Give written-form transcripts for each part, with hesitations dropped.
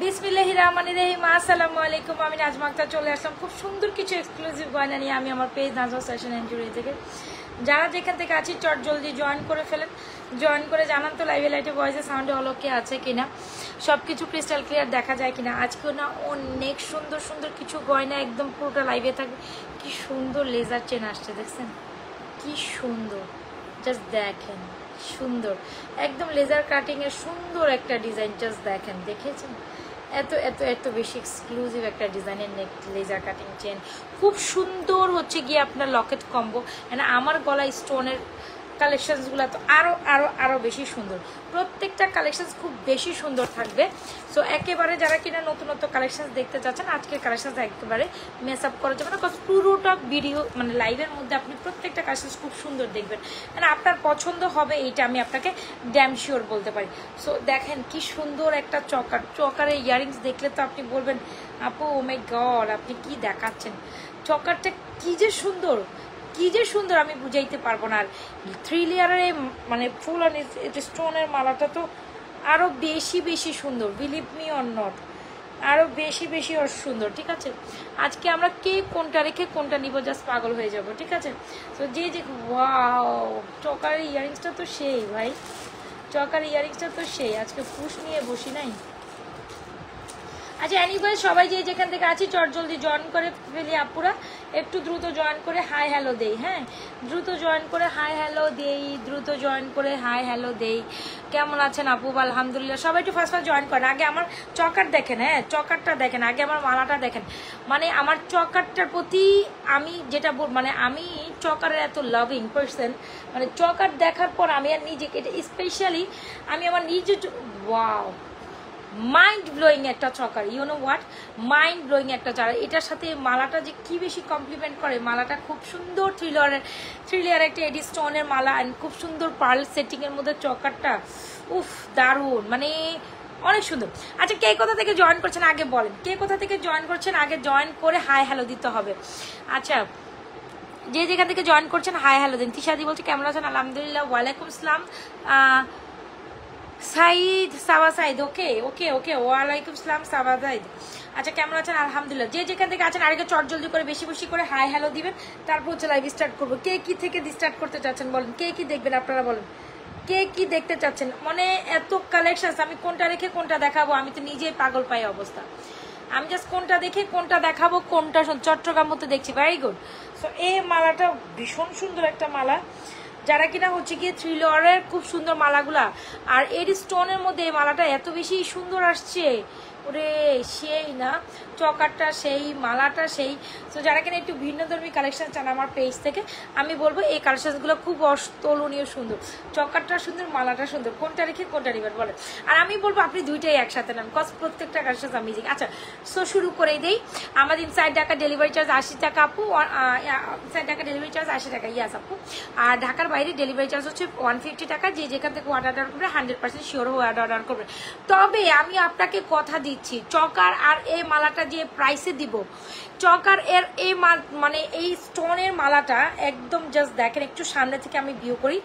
বিসমিল্লাহির রহমানির রহিম। আসসালামু আলাইকুম। আমি নাজমা আক্তার চলে আসলাম খুব সুন্দর কিছু এক্সক্লুসিভ গয়না নিয়ে। আমি আমার page Nazma fashion and jewellery থেকে। যারা যেখান থেকে আছি চট জলদি জয়েন করে ফেলেন, জয়েন করে জানান তো লাইভে লাইটে ভয়েসে সাউন্ডে অলকে আছে কিনা, সব কিছু ক্রিস্টাল ক্লিয়ার দেখা যায় কিনা। আজকেও না অনেক সুন্দর সুন্দর কিছু গয়না একদম পুরোটা লাইভে থাকবে। কি সুন্দর লেজার চেন আসছে দেখছেন, কি সুন্দর, জাস্ট দেখেন, সুন্দর একদম লেজার কাটিং এর সুন্দর একটা ডিজাইন, জাস্ট দেখেন, দেখেছেন এত এত এত বেশি এক্সক্লুসিভ একটা ডিজাইনের নেক লেজার কাটিং চেন। খুব সুন্দর হচ্ছে গিয়ে আপনার লকেট কম্বো। আমার গলায় স্টোনের কালেকশনসগুলো তো আরও আরও আরও বেশি সুন্দর। প্রত্যেকটা কালেকশনস খুব বেশি সুন্দর থাকবে। সো একেবারে যারা কিনা নতুন নতুন কালেকশনস দেখতে চাচ্ছেন, আজকের কালেকশনস একেবারে মেস আপ করা যাবে না, বিকজ পুরোটা ভিডিও মানে লাইভের মধ্যে আপনি প্রত্যেকটা কালেকশনস খুব সুন্দর দেখবেন। আপনার পছন্দ হবে এইটা আমি আপনাকে ড্যাম শিওর বলতে পারি। সো দেখেন কি সুন্দর একটা চকার, চকারের ইয়ারিংস দেখলে তো আপনি বলবেন আপু ও মাই গড আপনি কি দেখাচ্ছেন, চকারটা কি যে সুন্দর, কি যে সুন্দর আমি বুঝাইতে পারবো না। আর 3 লেয়ারের মানে ফুল অন স্টোনের মালাটা তো আরো বেশি বেশি সুন্দর, বিলিভ মি অর নট, আরো বেশি বেশি সুন্দর। ঠিক আছে, আজকে আমরা কে কোনটা রেখে কোনটা নিব জাস্ট পাগল হয়ে যাব। ঠিক আছে, তো যে ওয়াও চকার ইয়ারিংসটা তো সেই ভাই, চকার ইয়ারিংসটা তো সেই। আজকে পুশ নিয়ে বসি নাই। আচ্ছা এনিওয়ে সবাই যে যেখান থেকে আছি চট জলদি জয়েন করে ফেলি আপুরা, একটু দ্রুত জয়েন করে হাই হ্যালো দেই। হ্যাঁ দ্রুত জয়েন করে হাই হ্যালো দেই, দ্রুত জয়েন করে হাই হ্যালো দেই। কেমন আছেন আপু? আলহামদুলিল্লাহ। সবাই একটু ফার্স্ট জয়েন করেন। আগে আমার চকার দেখেন, হ্যাঁ চকারটা দেখেন, আগে আমার মালাটা দেখেন। মানে আমার চকারটার প্রতি আমি যেটা মানে আমি চকারের এত লাভিং পার্সন, মানে চকার দেখার পর আমি আর নিজেকে এটা স্পেশালি আমি আমার নিজে ওয়াও মাইন্ড ব্লোয়িং একটা choker, you know what, mind blowing একটা চকার। এটার সাথে মালাটা যে কি বেশি কমপ্লিমেন্ট করে। মালাটা খুব সুন্দর থ্রি লেয়ার একটা এডি স্টোনের মালা, অ্যান্ড খুব সুন্দর পার্ল সেটিং এর মধ্যে চকারটা উফ দারুণ, মানে অনেক সুন্দর। আচ্ছা কে কোথা থেকে জয়েন করছেন আগে বলেন, কে কোথা থেকে জয়েন করছেন আগে জয়েন করে হাই হ্যালো দিতে হবে। আচ্ছা যে যেখান থেকে জয়েন করছেন হাই হ্যালো দিন। তিশাদি বলছে কেমন আছেন? আলহামদুলিল্লাহ। ওয়ালাইকুম আসসালাম সাইদ, সাবা সাইদ। ওকে ওকে ওকে, ওয়ালাইকুম আসসালাম সাবা সাইদ। আচ্ছা কেমন আছেন? আলহামদুলিল্লাহ। যে যেখান থেকে আছেন আরেকটা চট জলদি করে বেশি বেশি করে হাই হ্যালো দিবেন, তারপর হচ্ছে লাইভ স্টার্ট করবো। কে কি থেকে স্টার্ট করতে চাচ্ছেন বলেন, কে কি দেখবেন আপনারা বলেন, কে কি দেখতে চাচ্ছেন? মানে এত কালেকশন, আমি কোনটা রেখে কোনটা দেখাবো আমি তো নিজেই পাগল পাই অবস্থা। আমি জাস্ট কোনটা দেখে কোনটা দেখাবো, কোনটা চট্টগ্রাম মতো দেখছি। Very good. সো এই মালাটা ভীষণ সুন্দর একটা মালা, যারা কিনা হচ্ছে গিয়ে 3 লেয়ারের খুব সুন্দর মালাগুলা, আর এর স্টোনের মধ্যে এই মালাটা এত বেশি সুন্দর আসছে, ওরে সেই না, চকারটা সেই, মালাটা সেই। তো যারা কিনা একটু ভিন্নধর্মী কালেকশন চান আমার পেজ থেকে, আমি বলবো এই কালেকশনগুলো খুব অতুলনীয় সুন্দর। চকারটা সুন্দর, মালাটা সুন্দর, কোনটা রেখে কোনটা নেবেন বলেন। আর আমি বলবো আপনি দুইটাই একসাথে নেন, কজ প্রত্যেকটা কালেকশন আমেজিং। আচ্ছা সো শুরু করেই দেই। আমাদের ইনসাইড ঢাকা ডেলিভারি চার্জ 80 টাকা আপু, ইনসাইড ঢাকা ডেলিভারি চার্জ 80 টাকা, ইয়াস আপু। আর ঢাকার বাইরে ডেলিভারি চার্জ হচ্ছে 150 টাকা। যে যেখান থেকে অর্ডার করবে 100% শিওর হয়ে অর্ডার করবে। তবে আমি আপনাকে কথা দিচ্ছি, চকার আর এই মালাটা যে প্রাইসে দিব, চকার এর এই মানে এই স্টোনের মালাটা একদম জাস্ট দেখেন, একটু সামনে থেকে আমি ভিউ করি,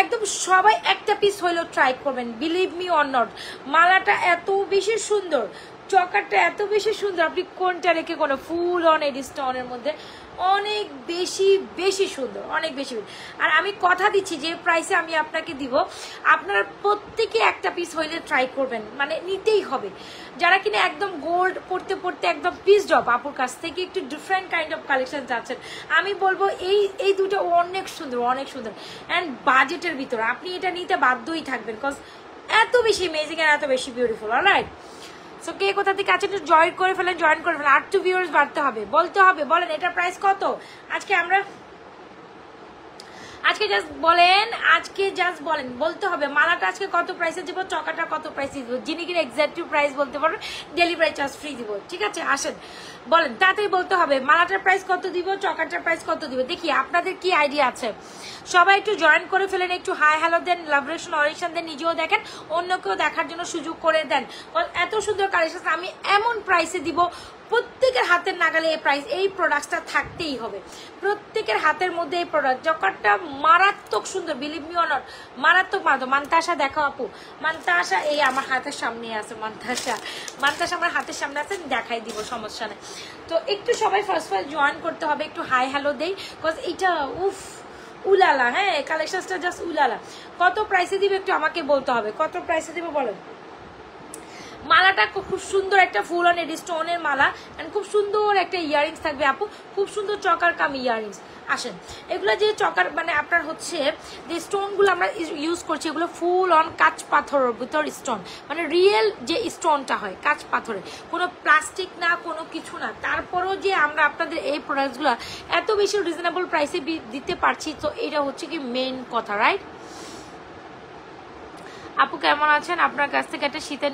একদম সবাই একটা পিস হইলেও ট্রাই করবেন, বিলিভ মি অর নট। মালাটা এত বেশি সুন্দর, চকারটা এত বেশি সুন্দর, আপনি কোনটা রেখে কোনো ফুল অন এডি স্টোনের মধ্যে অনেক বেশি বেশি সুন্দর, অনেক বেশি। আর আমি কথা দিচ্ছি যে প্রাইসে আমি আপনাকে দিব, আপনারা প্রত্যেকে একটা পিস হইলে ট্রাই করবেন, মানে নিতেই হবে। যারা কিনা একদম গোল্ড পড়তে পড়তে একদম পিস ড্রপ আপুর কাছ থেকে একটু ডিফারেন্ট কাইন্ড অফ কালেকশন চাচ্ছেন, আমি বলবো এই দুটো অনেক সুন্দর, অনেক সুন্দর অ্যান্ড বাজেটের ভিতরে আপনি এটা নিতে বাধ্যই থাকবেন, কজ এত বেশি অ্যামেজিং আর এত বেশি বিউটিফুল। অলরাইট, সো কে কোথা থেকে আছেন জয়েন করে ফেলেন, জয়েন করে ফেলেন। আর 2 ভিউয়ার্স বাড়তে হবে, বলতে হবে, বলেন এটার প্রাইস কত আজকে আমরা, আজকে জাস্ট বলেন, আজকে জাস্ট বলেন, বলতে হবে মালাটা আজকে কত প্রাইসে দিব, চকাটা কত প্রাইসে দিব। যিনি কিনা এক্সাক্ট প্রাইস বলতে পারবেন ডেলিভারি চার্জ ফ্রি দিব। ঠিক আছে আসেন বলেন, তাড়াতাড়ি বলতে হবে মালাটার প্রাইস কত দিব, চকাটার প্রাইস কত দিব। দেখি আপনাদের কি আইডিয়া আছে। সবাই একটু জয়েন করে ফেলেন, একটু হাই হ্যালো দেন, লাভরেশন অরিশন দেন, নিজেও দেখেন, অন্যকেও দেখার জন্য সুযোগ করে দেন। এত সুন্দর কালেকশন আমি এমন প্রাইসে দিব, প্রত্যেকের হাতের নাগালে এই প্রাইস, এই প্রোডাক্টটা থাকতেই হবে প্রত্যেকের হাতের মধ্যে। এই প্রোডাক্ট জকারটা মারাত্মক সুন্দর, বিলিভ মি অর নট, মারাত্মক মান্তাসা দেখো আপু, মান্তাসা এই আমার হাতের সামনে আছে, মান্তাসা আমার হাতের সামনে আছে, দেখাই দিব, সমস্যা নেই। তো একটু সবাই ফার্স্ট জয়েন করতে হবে, একটু হাই হ্যালো দেই, বিকজ এইটা উফ উলালা, হ্যাঁ কালেকশনটা জাস্ট উলালা। কত প্রাইসে দিবে একটু আমাকে বলতে হবে, কত প্রাইসে দিবে বলেন। মালাটা খুব সুন্দর একটা ফুল অন এডি স্টোনের মালা, এন্ড খুব সুন্দর একটা ইয়ারিংস থাকবে আপু, খুব সুন্দর চকার কাম ইয়ারিংস। আসেন, এগুলো যে চকার মানে আপনার হচ্ছে যে স্টোনগুলো আমরা ইউজ করছি, এগুলো ফুল অন কাঁচ পাথরের ভিতর স্টোন, মানে রিয়েল যে স্টোনটা হয় কাঁচ পাথরে, কোনো প্লাস্টিক না, কোনো কিছু না। তারপরেও যে আমরা আপনাদের এই প্রোডাক্টসগুলো এত বেশি রিজনেবল প্রাইসে দিতে পারছি, তো এটা হচ্ছে কি মেইন কথা, রাইট? আপু কেমন আছেন? আপনার কাছ থেকে একটা শীতে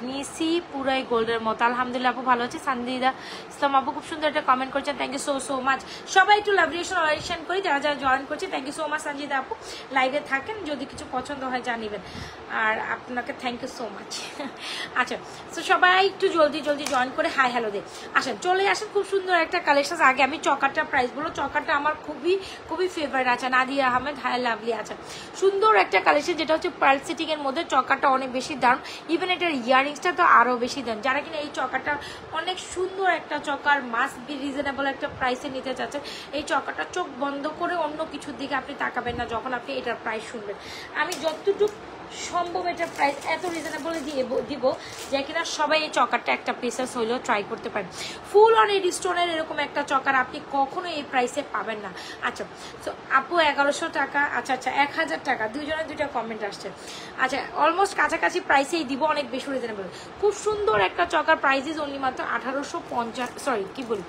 নিয়েছি পুরাই গোল্ডের মতো, আলহামদুলিল্লাহ আপু ভালো আছে। সানজিদা ইসলাম আপু খুব সুন্দর একটা কমেন্ট করেছেন, থ্যাংক ইউ সো মাচ। সবাই একটু লাভ করি, যারা যারা জয়েন করছে, thank you so much. Sanjida আপু লাইভে থাকেন, যদি কিছু পছন্দ হয় জানিবেন, আর আপনাকে থ্যাংক ইউ সো মাচ। আচ্ছা, তো সবাই একটু জলদি জয়েন করে হাই হ্যালো দে। আসেন, চলে আসেন, খুব সুন্দর একটা কালেকশন। আগে আমি চকারটা প্রাইস বলো, চকারটা আমার খুবই ফেভারিট আছে, নাদিয়া আহমেদ, হাই লাভলি আছে, সুন্দর একটা কালেকশন, যেটা হচ্ছে পার্ল সিটিং এর মধ্যে। চকারটা অনেক বেশি দাম, ইভেন এটার ইয়ারিংসটা তো আরো বেশি দাম। যারা কিনা এই চকারটা অনেক সুন্দর একটা চকার, মাস্ট বি রিজনেবল একটা প্রাইসে নিতে চাচ্ছেন, এই চকারটা চোখ বন্ধ করে অন্য কিছুর দিকে আপনি তাকাবেন না যখন আপনি এটার প্রাইস শুনবেন। আমি যতটুকু সম্ভব এটার প্রাইস এত রিজনেবল দিব যে কিনা সবাই এই চকারটা একটা পিসেস হইলেও ট্রাই করতে পারেন। ফুল অন এডি স্টোনের এরকম একটা চকার আপনি কখনো এই প্রাইসে পাবেন না। আচ্ছা, তো আপু 1100 টাকা, আচ্ছা 1000 টাকা, দুইজনের দুইটা কমেন্ট আসছে। আচ্ছা, অলমোস্ট কাছাকাছি প্রাইসেই দিব, অনেক বেশি রিজনেবল। খুব সুন্দর একটা চকার, প্রাইস ইজ অনলি মাত্র 1850,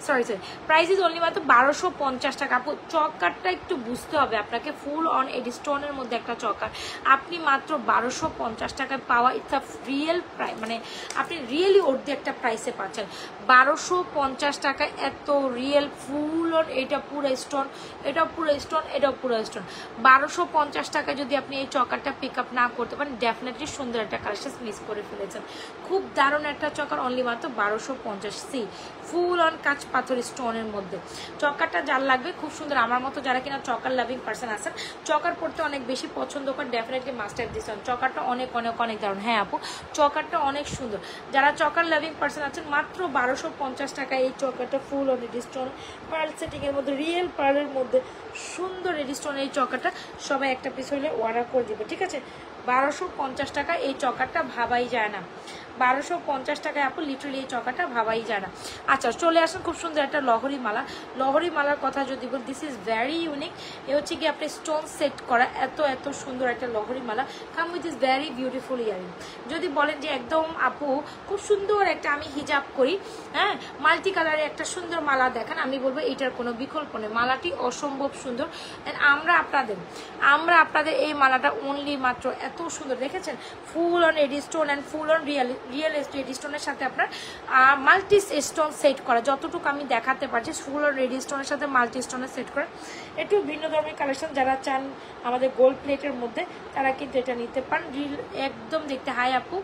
সরি প্রাইস ইজ অনলি মাত্র 1250 টাকা। আপু চকারটা একটু বুঝতে হবে আপনাকে, ফুল অন এডি স্টোনের মধ্যে একটা চকার আপনি মাত্র 1250 টাকায় পাওয়া, ইটস আ রিয়েল প্রাইস, মানে আপনি রিয়েলি অর্ধেক একটা প্রাইসে পাচ্ছেন 1250 টাকায়। এত রিয়েল ফুল অন, এটা পুরো স্টোন, এটাও পুরো স্টোন, এটাও পুরো স্টোন। 1250 টাকায় যদি আপনি এই চকারটা পিক আপ না করতে পারেন, ডেফিনেটলি সুন্দর একটা কালেকশন মিস করে ফেলেছেন। খুব দারুণ একটা চকার, অনলি মাত্র 1250। সি ফুল অন কাঁচ পাথর স্টোনের মধ্যে চকারটা যার লাগবে, খুব সুন্দর। আমার মতো যারা কিনা চকার লাভিং পার্সন আছেন, চকার পড়তে অনেক বেশি পছন্দ করেন, ডেফিনেটলি মাস্টার দিচ্ছেন। চকারটা অনেক দারুণ। হ্যাঁ আপু, চকারটা অনেক সুন্দর। যারা চকার লাভিং পার্সন আছেন, মাত্র 1250 টাকায় এই চকারটা full on AD stone, pearl setting এর মধ্যে, রিয়েল পার্লের মধ্যে সুন্দর এডি স্টোন। এই চকারটা সবাই একটা পিস হলে অর্ডার করে দিবে, ঠিক আছে? 1250 টাকা এই চকারটা ভাবাই যায় না, 1250 টাকায় আপু লিটারালি এই চকাটা ভাবাই যায় না। আচ্ছা, চলে আসুন, খুব সুন্দর একটা লহরি মালার কথা যদি বল, দিস ইজ ভেরি ইউনিক। এ হচ্ছে কি আপনি স্টোন সেট করা এত সুন্দর একটা লহরি মালা, come with is very beautiful earring. যদি বলেন যে একদম আপু খুব সুন্দর একটা আমি হিজাব করি, হ্যাঁ মাল্টি কালারের একটা সুন্দর মালা দেখান, আমি বলবো এটার কোনো বিকল্প নেই, মালাটি অসম্ভব সুন্দর। আমরা আপনাদের এই মালাটা অনলি মাত্র এত সুন্দর, দেখেছেন? Full on AD stone and full on real AD স্টোনের সাথে আপনার মাল্টি স্টোন সেট করা, যতটুকু আমি দেখাতে পারছি ফুল অন রেডি স্টোনের সাথে মাল্টি স্টোনের সেট করা। একটু ভিন্ন ধরনের কালেকশন যারা চান আমাদের গোল্ড প্লেটের মধ্যে, তারা কিন্তু এটা নিতে পারেন। একদম দেখতে। হাই আপু,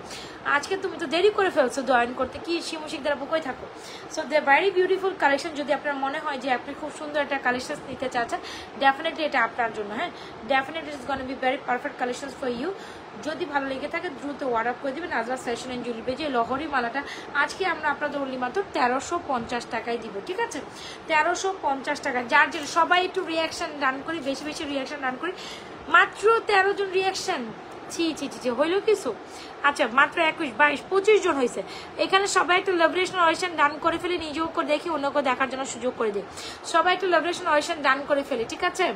আজকে তুমি তো দেরি করে ফেলছো জয়েন করতে, কি শিমুশিকদার আপু কই থাকো? So they very beautiful collection. যদি আপনার মনে হয় যে আপনি খুব সুন্দর একটা কালেকশন নিতে চাচ্ছেন, ডেফিনেটলি এটা আপনার জন্য। হ্যাঁ, definitely it's gonna be very perfect collection for you. যদি ভালো লেগে থাকে দ্রুত অর্ডার করে দেবেন। নাজরা ফ্যাশন এন্ড জুয়েলারি পেজে লহরি মালাটা আজকে আমরা আপনাদের অনলি মাত্র 1350 টাকায় দিব, ঠিক আছে? 1350 টাকা। যার যে সবাই একটু রিয়াকশন ডান করি, বেশি রিয়াকশন ডান করি। মাত্র 13 জন রিয়াকশন, ছি হইল কিছু। আচ্ছা, মাত্র 21, 22, 25 জন হয়েছে এখানে। সবাই একটু লাভরেশন অয়েশন ডান করে ফেলে, নিজেও করে দেখি, অন্যকে দেখার জন্য সুযোগ করে দিই। সবাই একটু লাভরেশন অয়েশন ডান করে ফেলে, ঠিক আছে?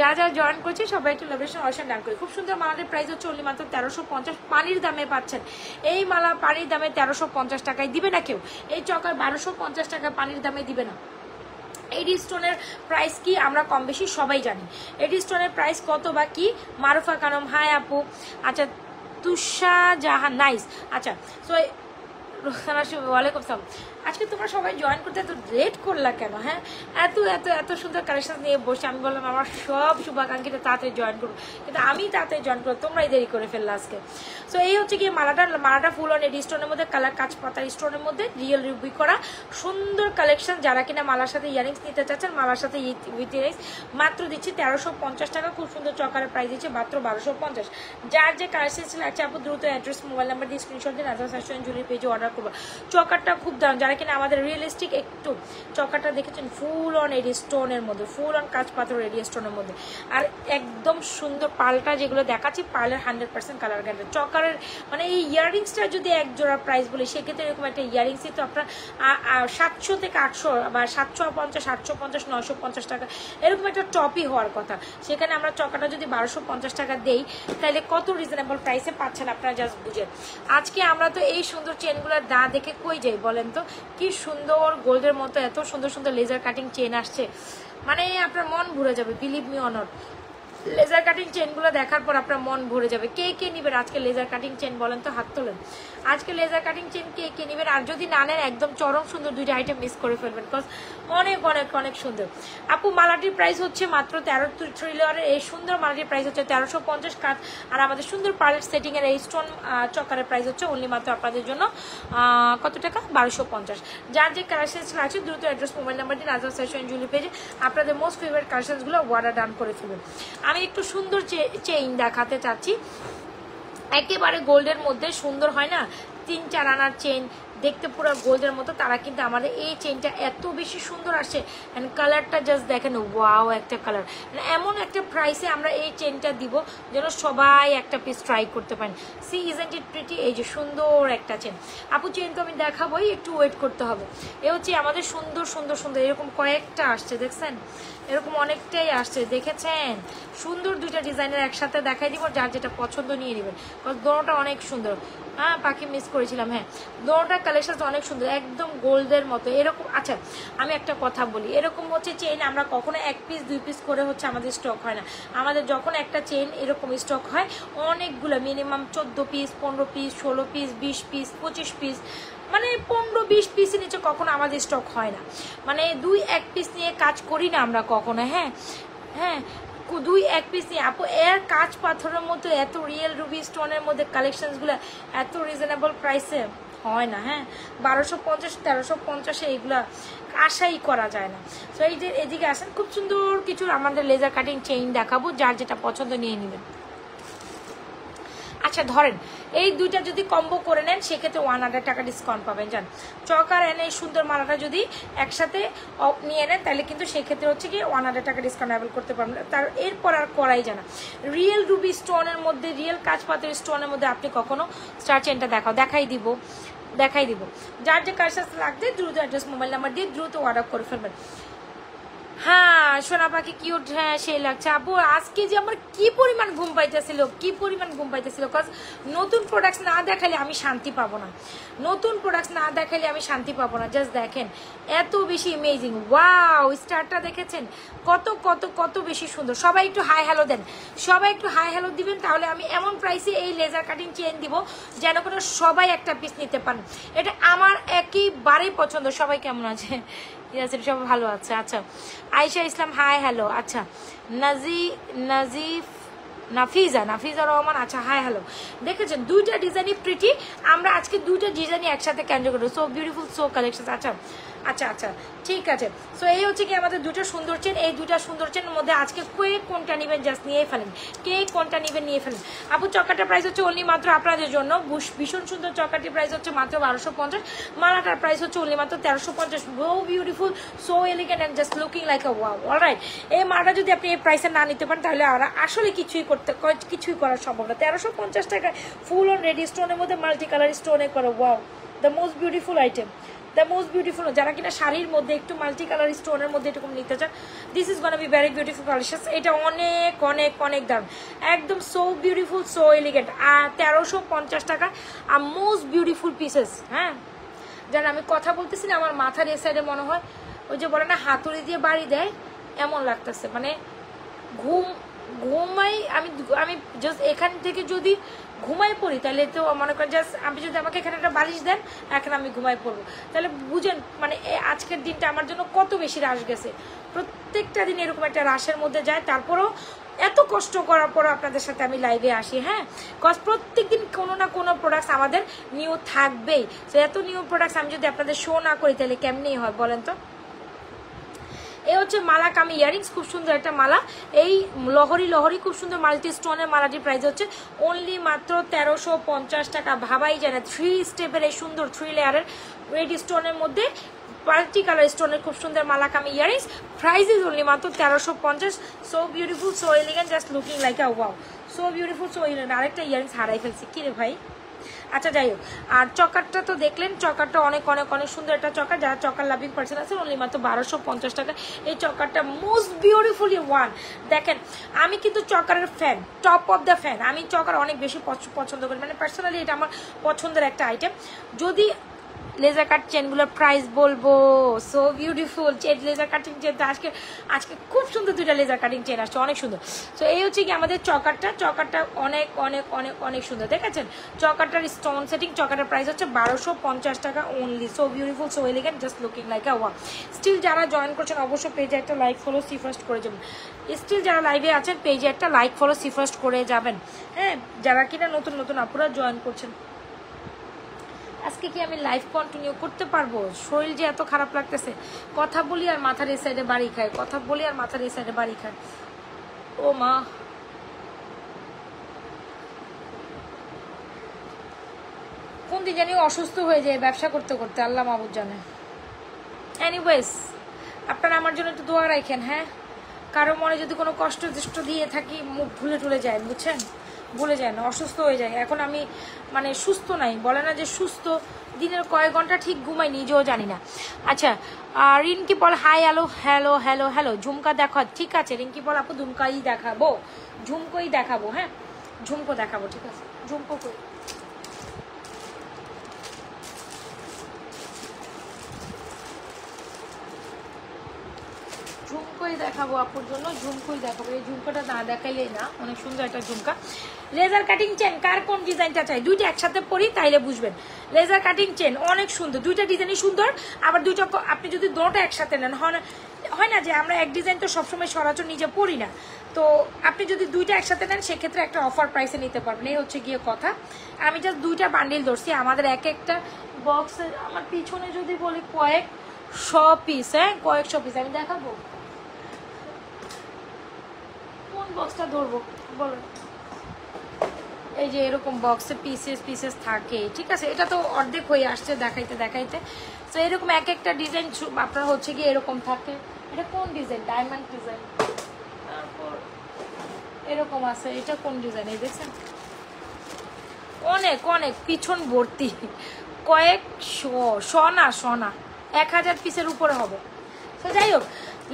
যারা জয়েন করছে সবাই একটু লাভরেশন অয়েশন ডান করে। খুব সুন্দর মালাদের প্রাইস হচ্ছে অনলি মাত্র 1350। পানির দামে পাচ্ছেন এই মালা, পানির দামে 1350 টাকায় দিবে না কেউ। এই চকার 1250 টাকা পানির দামে দিবে না। এডি স্টোনের প্রাইস কি আমরা কম বেশি সবাই জানি। এডি স্টোনের প্রাইস কত বা কি? মারুফা কানম, হাই আপু। আচ্ছা, তুষা জাহান, নাইস। আচ্ছা, সো ওয়ালাইকুম সালাম। আজকে তোমরা সবাই জয়েন করতে এত লেট করলা কেন? হ্যাঁ, এত এত এত সুন্দর কালেকশন নিয়ে বসে আমি বললাম আমার সব শুভাকাঙ্ক্ষীরা তাড়াতাড়ি জয়েন করবো, কিন্তু আমি তাড়াতাড়ি জয়েন করবো, তোমরাই দেরি করে ফেললো আজকে। সো এই হচ্ছে কি মালাটা ফুল অন এডি স্টোনের মধ্যে কালার কাজ পাতার স্টোনের মধ্যে রিয়েল রুবি করা সুন্দর কালেকশন। যারা কিনা মালার সাথে ইয়ারিংস নিতে চাচ্ছেন, মালার সাথে উইথ ইয়ারিংস মাত্র দিচ্ছি 1350 টাকা। খুব সুন্দর চকারের প্রাইস দিচ্ছে মাত্র 1250। যার যে কালেকশন লাগছে আপু দ্রুত অ্যাড্রেস মোবাইল নাম্বার দিয়ে স্ক্রিনশট দিন, আদার ফ্যাশন জুয়েলারি পেজে অর্ডার করবো। চকারটা খুব দারুণ, যারা কিনা আমাদের রিয়েলিস্টিক একটু চকারটা দেখেছেন ফুল অন এডি স্টোনের মধ্যে, ফুল অন কাজ পাথর এডি স্টোনের মধ্যে, আর একদম সুন্দর পালটা যেগুলো দেখাচ্ছি পার্লের 100% কালার গ্যারান্টি। চকারের মানে এই ইয়াররিংসটা যদি এক জোড়া প্রাইস বলি সেক্ষেত্রে এরকম একটা ইয়াররিংসই তো আপনার 700 থেকে 800 বা 750, 850, 950 টাকা এরকম একটা টপই হওয়ার কথা। সেখানে আমরা চকাটা যদি 1250 টাকা দেই তাহলে কত রিজনেবল প্রাইসে পাচ্ছেন আপনারা, জাস্ট বুঝেন। আজকে আমরা তো এই সুন্দর চেনগুলো না দেখে কই যাই বলেন তো? কি সুন্দর গোল্ডের মতো এত সুন্দর সুন্দর লেজার কাটিং চেন আসছে, মানে আপনার মন ভরে যাবে, বিলিভ মি অনর। লেজার কাটিং চেনগুলো দেখার পর আপনার মন ভরে যাবে। কে কে নেবেন আজকে লেজার কাটিং চেন বলেন তো, হাত তোলেন। আজকে লেজার কাটিং চেন কে কে নেবেন? আর যদি না নেন একদম চরম সুন্দর দুইটা আইটেম মিস করে ফেলবেন, বিকজ অনেক অনেক অনেক সুন্দর। আপু মালাটির প্রাইস হচ্ছে মাত্র 13 লেয়ারের এই সুন্দর মালাটির প্রাইস হচ্ছে 1350 কাজ, আর আমাদের সুন্দর পার্লের সেটিং এর এই স্টোন চকারের প্রাইস হচ্ছে অনলি মাত্র আপনাদের জন্য কত টাকা? 1250। যার যে কালেকশন লাগছে দ্রুত অ্যাড্রেস মোবাইল নাম্বার দিন, আজাদ ফ্যাশন জুয়েলারি পেজে আপনাদের মোস্ট ফেভারিট কালেকশনসগুলো অর্ডার ডান করে ফেলবেন। আমি একটু সুন্দর চেইন দেখাতে চাচ্ছি, একেবারে গোল্ডের মধ্যে সুন্দর হয় না 3-4 আনার চেইন, দেখতে পুরো গোল্ডের মতো, তারা কিন্তু আমাদের এই চেইনটা এত বেশি সুন্দর আসছে। অ্যান্ড কালারটা জাস্ট দেখেন, ওয়াও একটা কালার। এমন একটা প্রাইসে আমরা এই চেইনটা দিব যেন সবাই একটা পিস ট্রাই করতে পারেন। সি ইজেন্ট ইট প্রিটি, এই যে সুন্দর একটা চেন। আপু চেন তো আমি দেখাবোই, একটু ওয়েট করতে হবে। এ হচ্ছে আমাদের সুন্দর সুন্দর সুন্দর এরকম কয়েকটা আসছে, দেখছেন এরকম অনেকটাই আসছে, দেখেছেন? সুন্দর দুইটা ডিজাইনের একসাথে দেখাই দিব, যার যেটা পছন্দ নিয়ে নেবেন, কারণ দোনোটা অনেক সুন্দর। হ্যাঁ পাখি মিস করেছিলাম, হ্যাঁ দোনোটা কালেকশন অনেক সুন্দর, একদম গোল্ডের মতো এরকম। আচ্ছা আমি একটা কথা বলি, এরকম হচ্ছে চেইন আমরা কখনো 1 পিস 2 পিস করে হচ্ছে আমাদের স্টক হয় না। আমাদের যখন একটা চেইন এরকম স্টক হয় অনেকগুলো, minimum 14 piece, 15 piece, 16 piece, 20 piece, 25 piece, মানে 15-20 পিসের নিচে কখনো আমাদের স্টক হয় না। মানে 2-1 পিস নিয়ে কাজ করি না আমরা কখনো। হ্যাঁ হ্যাঁ 2-1 পিস নিয়ে। আপু এর কাজ পাথরের মতো এত রিয়েল রুবি স্টোনের মধ্যে কালেকশনসগুলো এত রিজনেবল প্রাইসে হয় না। হ্যাঁ 1250, 1350 এইগুলো আশাই করা যায় না। সো এই যে এদিকে আসেন, খুব সুন্দর কিছু আমাদের লেজার কাটিং চেইন দেখাবো, যার যেটা পছন্দ নিয়ে নেবেন। আচ্ছা ধরেন এই দুইটা যদি কম্বো করে নেন সেক্ষেত্রে 100 টাকা ডিসকাউন্ট পাবেন। জান চকার এনে এই সুন্দর মালাটা যদি একসাথে নিয়ে নেন তাহলে কিন্তু সেক্ষেত্রে হচ্ছে কি 100 টাকা ডিসকাউন্ট অ্যাভেল করতে পারবেন। তার এরপর আর করাই জানা রিয়েল রুবি স্টোনের মধ্যে, রিয়েল কাজ পাথরের স্টোনের মধ্যে আপনি কখনো স্টার চেনটা দেখাই দিব। যার যে কালেকশন লাগবে দ্রুত অ্যাড্রেস মোবাইল নাম্বার দিয়ে দ্রুত অর্ডার করে ফেলবেন। হ্যাঁ সোনা পাখি কিউট, হ্যাঁ সেই লাগছে। আপু আজকে যে আমার কি পরিমাণ ঘুম পাইতেছিল, কজ নতুন প্রোডাক্টস না দেখালে আমি শান্তি পাবো না, জাস্ট দেখেন এত বেশি ইমেজিং। ওয়াও স্টারটা দেখেছেন কত কত কত বেশি সুন্দর। সবাই একটু হাই হ্যালো দেন, দিবেন, তাহলে আমি এমন প্রাইসে এই লেজার কাটিং চেন দিব যেন কোনো সবাই একটা পিস নিতে পারেন। এটা আমার একেবারেই পছন্দ। সবাই কেমন আছে? সব ভালো আছে। আচ্ছা আয়েশা ইসলাম হাই হ্যালো। আচ্ছা নাফিজা রহমান, আচ্ছা হাই হ্যালো। দেখেছেন দুইটা ডিজাইনই প্রিটি, আমরা আজকে দুইটা ডিজাইনই একসাথে ক্যান্ডেল করবো। So beautiful, so collection. আচ্ছা ঠিক আছে। সো এই হচ্ছে কি আমাদের দুটো সুন্দর চেন, এই দুটা সুন্দর চেনের মধ্যে আজকে কোনটা নেবেন জাস্ট নিয়ে ফেলেন, নিয়ে ফেলেন। আপু চকাটার প্রাইস হচ্ছে অনলি মাত্র আপনাদের জন্য ভীষণ সুন্দর। চকাটির প্রাইস হচ্ছে মাত্র 1250, মালাটার প্রাইস হচ্ছে অনলি মাত্র 1350। So beautiful, so elegant and just looking like a wow. Alright এই মালাটা যদি আপনি এই প্রাইসে না নিতে পারেন তাহলে আর আসলে কিছুই করা সম্ভব না। 1350 টাকায় ফুল অন রেডি স্টোনের মধ্যে মাল্টি কালার স্টোনে করা, wow the most beautiful item, যারা কিনা শাড়ির মধ্যে একটু মাল্টি কালার স্টোনের মধ্যে এরকম নিতে চান, this is gonna be very beautiful collection. এটা অনেক অনেক অনেক দাম, একদম সো বিউটিফুল, সো এলিগেন্ট। আর 1350 টাকা আর মোস্ট বিউটিফুল পিসেস। হ্যাঁ জান আমি কথা বলতেছি না, আমার মাথার এ সাইডে মনে হয় ওই যে বলে না হাতুড়ি দিয়ে বাড়ি দেয়, এমন লাগতেছে। মানে ঘুমাই আমি আমি জাস্ট এখান থেকে যদি ঘুমাই পড়ি তাহলে তো মনে করেন জাস্ট আপনি যদি আমাকে এখানে একটা বালিশ দেন এখন আমি ঘুমাই পড়বো, তাহলে বুঝেন মানে আজকের দিনটা আমার জন্য কত বেশি রাশ গেছে। প্রত্যেকটা দিন এরকম একটা রাশের মধ্যে যায়, তারপরেও এত কষ্ট করার পর আপনাদের সাথে আমি লাইভে আসি। হ্যাঁ, কজ প্রত্যেকদিন কোনো না কোনো প্রোডাক্টস আমাদের নিউ থাকবেই। তো এত নিউ প্রোডাক্টস আমি যদি আপনাদের শো না করি তাহলে কেমনি হয় বলেন তো। এই হচ্ছে মালা কামি ইয়ারিংস, খুব সুন্দর একটা মালা। এই লহরি খুব সুন্দর মাল্টি স্টোনের মালাটির প্রাইস হচ্ছে অনলি মাত্র 1350 টাকা। ভাবাই যায় না 3 স্টেপের এই সুন্দর 3 লেয়ারের রেড স্টোনের মধ্যে পাল্টি কালার স্টোনের খুব সুন্দর মালা কামি ইয়ারিংস। প্রাইস ইজ অনলি মাত্র 1350। So beautiful, so elegant, just looking like আ wow, so beautiful, so elegant. আরেকটা ইয়ারিংস হারাই ফেলছি, কি রে ভাই। আচ্ছা যাই হোক, আর চকারটা তো দেখলেন, চকারটা অনেক অনেক অনেক সুন্দর একটা চকার। যারা চকার লাভিং পার্সন আছে অনলি মাত্র 1250 টাকা। এই চকারটা মোস্ট বিউটিফুলি ওয়ান। দেখেন আমি কিন্তু চকারের fan, top of the fan. আমি চকার অনেক বেশি পছন্দ করি, মানে পার্সোনালি এটা আমার পছন্দের একটা আইটেম। যদি লেজার কাট চেনগুলোর প্রাইস বলবো, so beautiful chain, laser cutting chain. তো আজকে খুব সুন্দর দুইটা লেজার কাটিং চেন আসছে, অনেক সুন্দর। সো এই হচ্ছে কি আমাদের চকারটা অনেক অনেক অনেক অনেক সুন্দর। দেখেছেন চকারটার স্টোন সেটিং, চকারটার প্রাইস হচ্ছে 1250 টাকা only. So beautiful, so elegant, just looking like আ ওয়া। স্টিল যারা জয়েন করছেন অবশ্যই পেজে একটা লাইক ফলো সি ফার্স্ট করে যাবেন। স্টিল যারা লাইভে আছেন পেজে একটা লাইক ফলো সি ফার্স্ট করে যাবেন। হ্যাঁ, যারা কিনা নতুন নতুন আপুরা জয়েন করছেন। আজকে কি আমি লাইভ কন্টিনিউ করতে পারবো? শরীর যে এত খারাপ লাগতেছে, কথা বলি আর মাথার এই সাইডে বাড়ি খায়, কথা বলি আর মাথার এই সাইডে বাড়ি খায়। ও মা, কোন দিন জানি অসুস্থ হয়ে যায় ব্যবসা করতে করতে, আল্লাহ মাহবুব জানে। এনিওয়েজ, আপনারা আমার জন্য একটু দোয়া রাখেন। হ্যাঁ, কারো মনে যদি কোনো কষ্ট দিয়ে থাকি, মুখ ভুলে টুলে যায়, বুঝছেন, ভুলে যায় না, অসুস্থ হয়ে যায়। এখন আমি মানে সুস্থ নাই, বলে না যে সুস্থ, দিনের কয়েক ঘন্টা ঠিক ঘুমাই, নিজেও জানি না। আচ্ছা, রিঙ্কি বল hi, hello hello hello hello. Jhumka দেখো, ঠিক আছে রিঙ্কি বল আপু, ঝুমকাই দেখাবো, ঝুমকোই দেখাবো। হ্যাঁ, ঝুমকো দেখাবো, ঠিক আছে। ঝুমকো কই, ঝুমকোই দেখাবো আপুর জন্য, ঝুমকোই দেখাবো। এই ঝুমকোটা না দেখাইলেই না, অনেক সুন্দর একটা ঝুমকা। লেজার কাটিং চেন কার কোন ডিজাইনটা চাই, দুইটা একসাথে পরি তাইলে বুঝবেন। লেজার কাটিং চেন অনেক সুন্দর, দুইটা ডিজাইনই সুন্দর। আবার দুইটা আপনি যদি দুটো একসাথে নেন, হয় না যে আমরা এক ডিজাইন তো সবসময় সরাসরি নিজে পরি না, তো আপনি যদি দুইটা একসাথে নেন সেক্ষেত্রে একটা অফার প্রাইসে নিতে পারবেন। এই হচ্ছে গিয়ে কথা। আমি জাস্ট দুইটা বান্ডিল ধরছি, আমাদের এক একটা বক্সে আমার পিছনে যদি বলি কয়েকশো পিস, হ্যাঁ কয়েকশো পিস। আমি দেখাবো কোন বক্সটা ধরবো বলো। এই যে এরকম বক্সে পিসেস থাকে, ঠিক আছে। এটা তো অর্ধেক হয়ে আসছে দেখাইতে দেখাইতে। তো এরকম এক একটা ডিজাইন আপনার হচ্ছে কি এরকম থাকে। এটা কোন ডিজাইন, ডায়মন্ড ডিজাইন। তারপর এরকম আছে, এটা কোন ডিজাইন, এই দেখছেন অনেক অনেক পিছন ভর্তি, কয়েকশো না 1000 পিসের উপরে হবে। তো যাই হোক,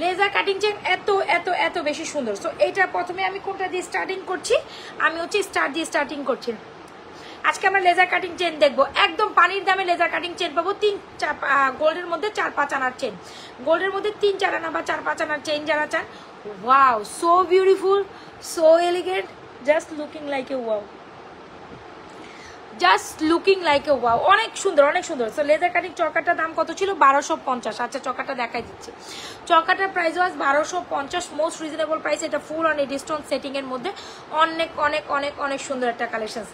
লেজার কাটিং চেন এত এত এত বেশি সুন্দর। সো এইটা প্রথমে আমি কোনটা দিয়ে স্টার্টিং করছি, আমি হচ্ছে স্টার দিয়ে স্টার্টিং করছি। আজকে আমরা লেজার কাটিং চেন দেখবো, একদম পানির দামে লেজার কাটিং চেন পাবো। গোল্ডের মধ্যে 4-5 আনার চেন, গোল্ডের মধ্যে 3-4 আনা বা 4-5 আনার চেন যারা চান, wow so beautiful, so elegant, just looking like a wow, just looking like a wow, অনেক সুন্দর অনেক সুন্দর। সো লেজার কাটিং চকাটার দাম কত ছিল, 1250। আচ্ছা চকাটা দেখাই দিচ্ছি, চকাটার প্রাইস ওয়াজ 1250, মোস্ট রিজনেবল প্রাইস। এটা ফুল অন এডি স্টোন সেটিং এর মধ্যে অনেক অনেক অনেক অনেক সুন্দর একটা কালেকশন,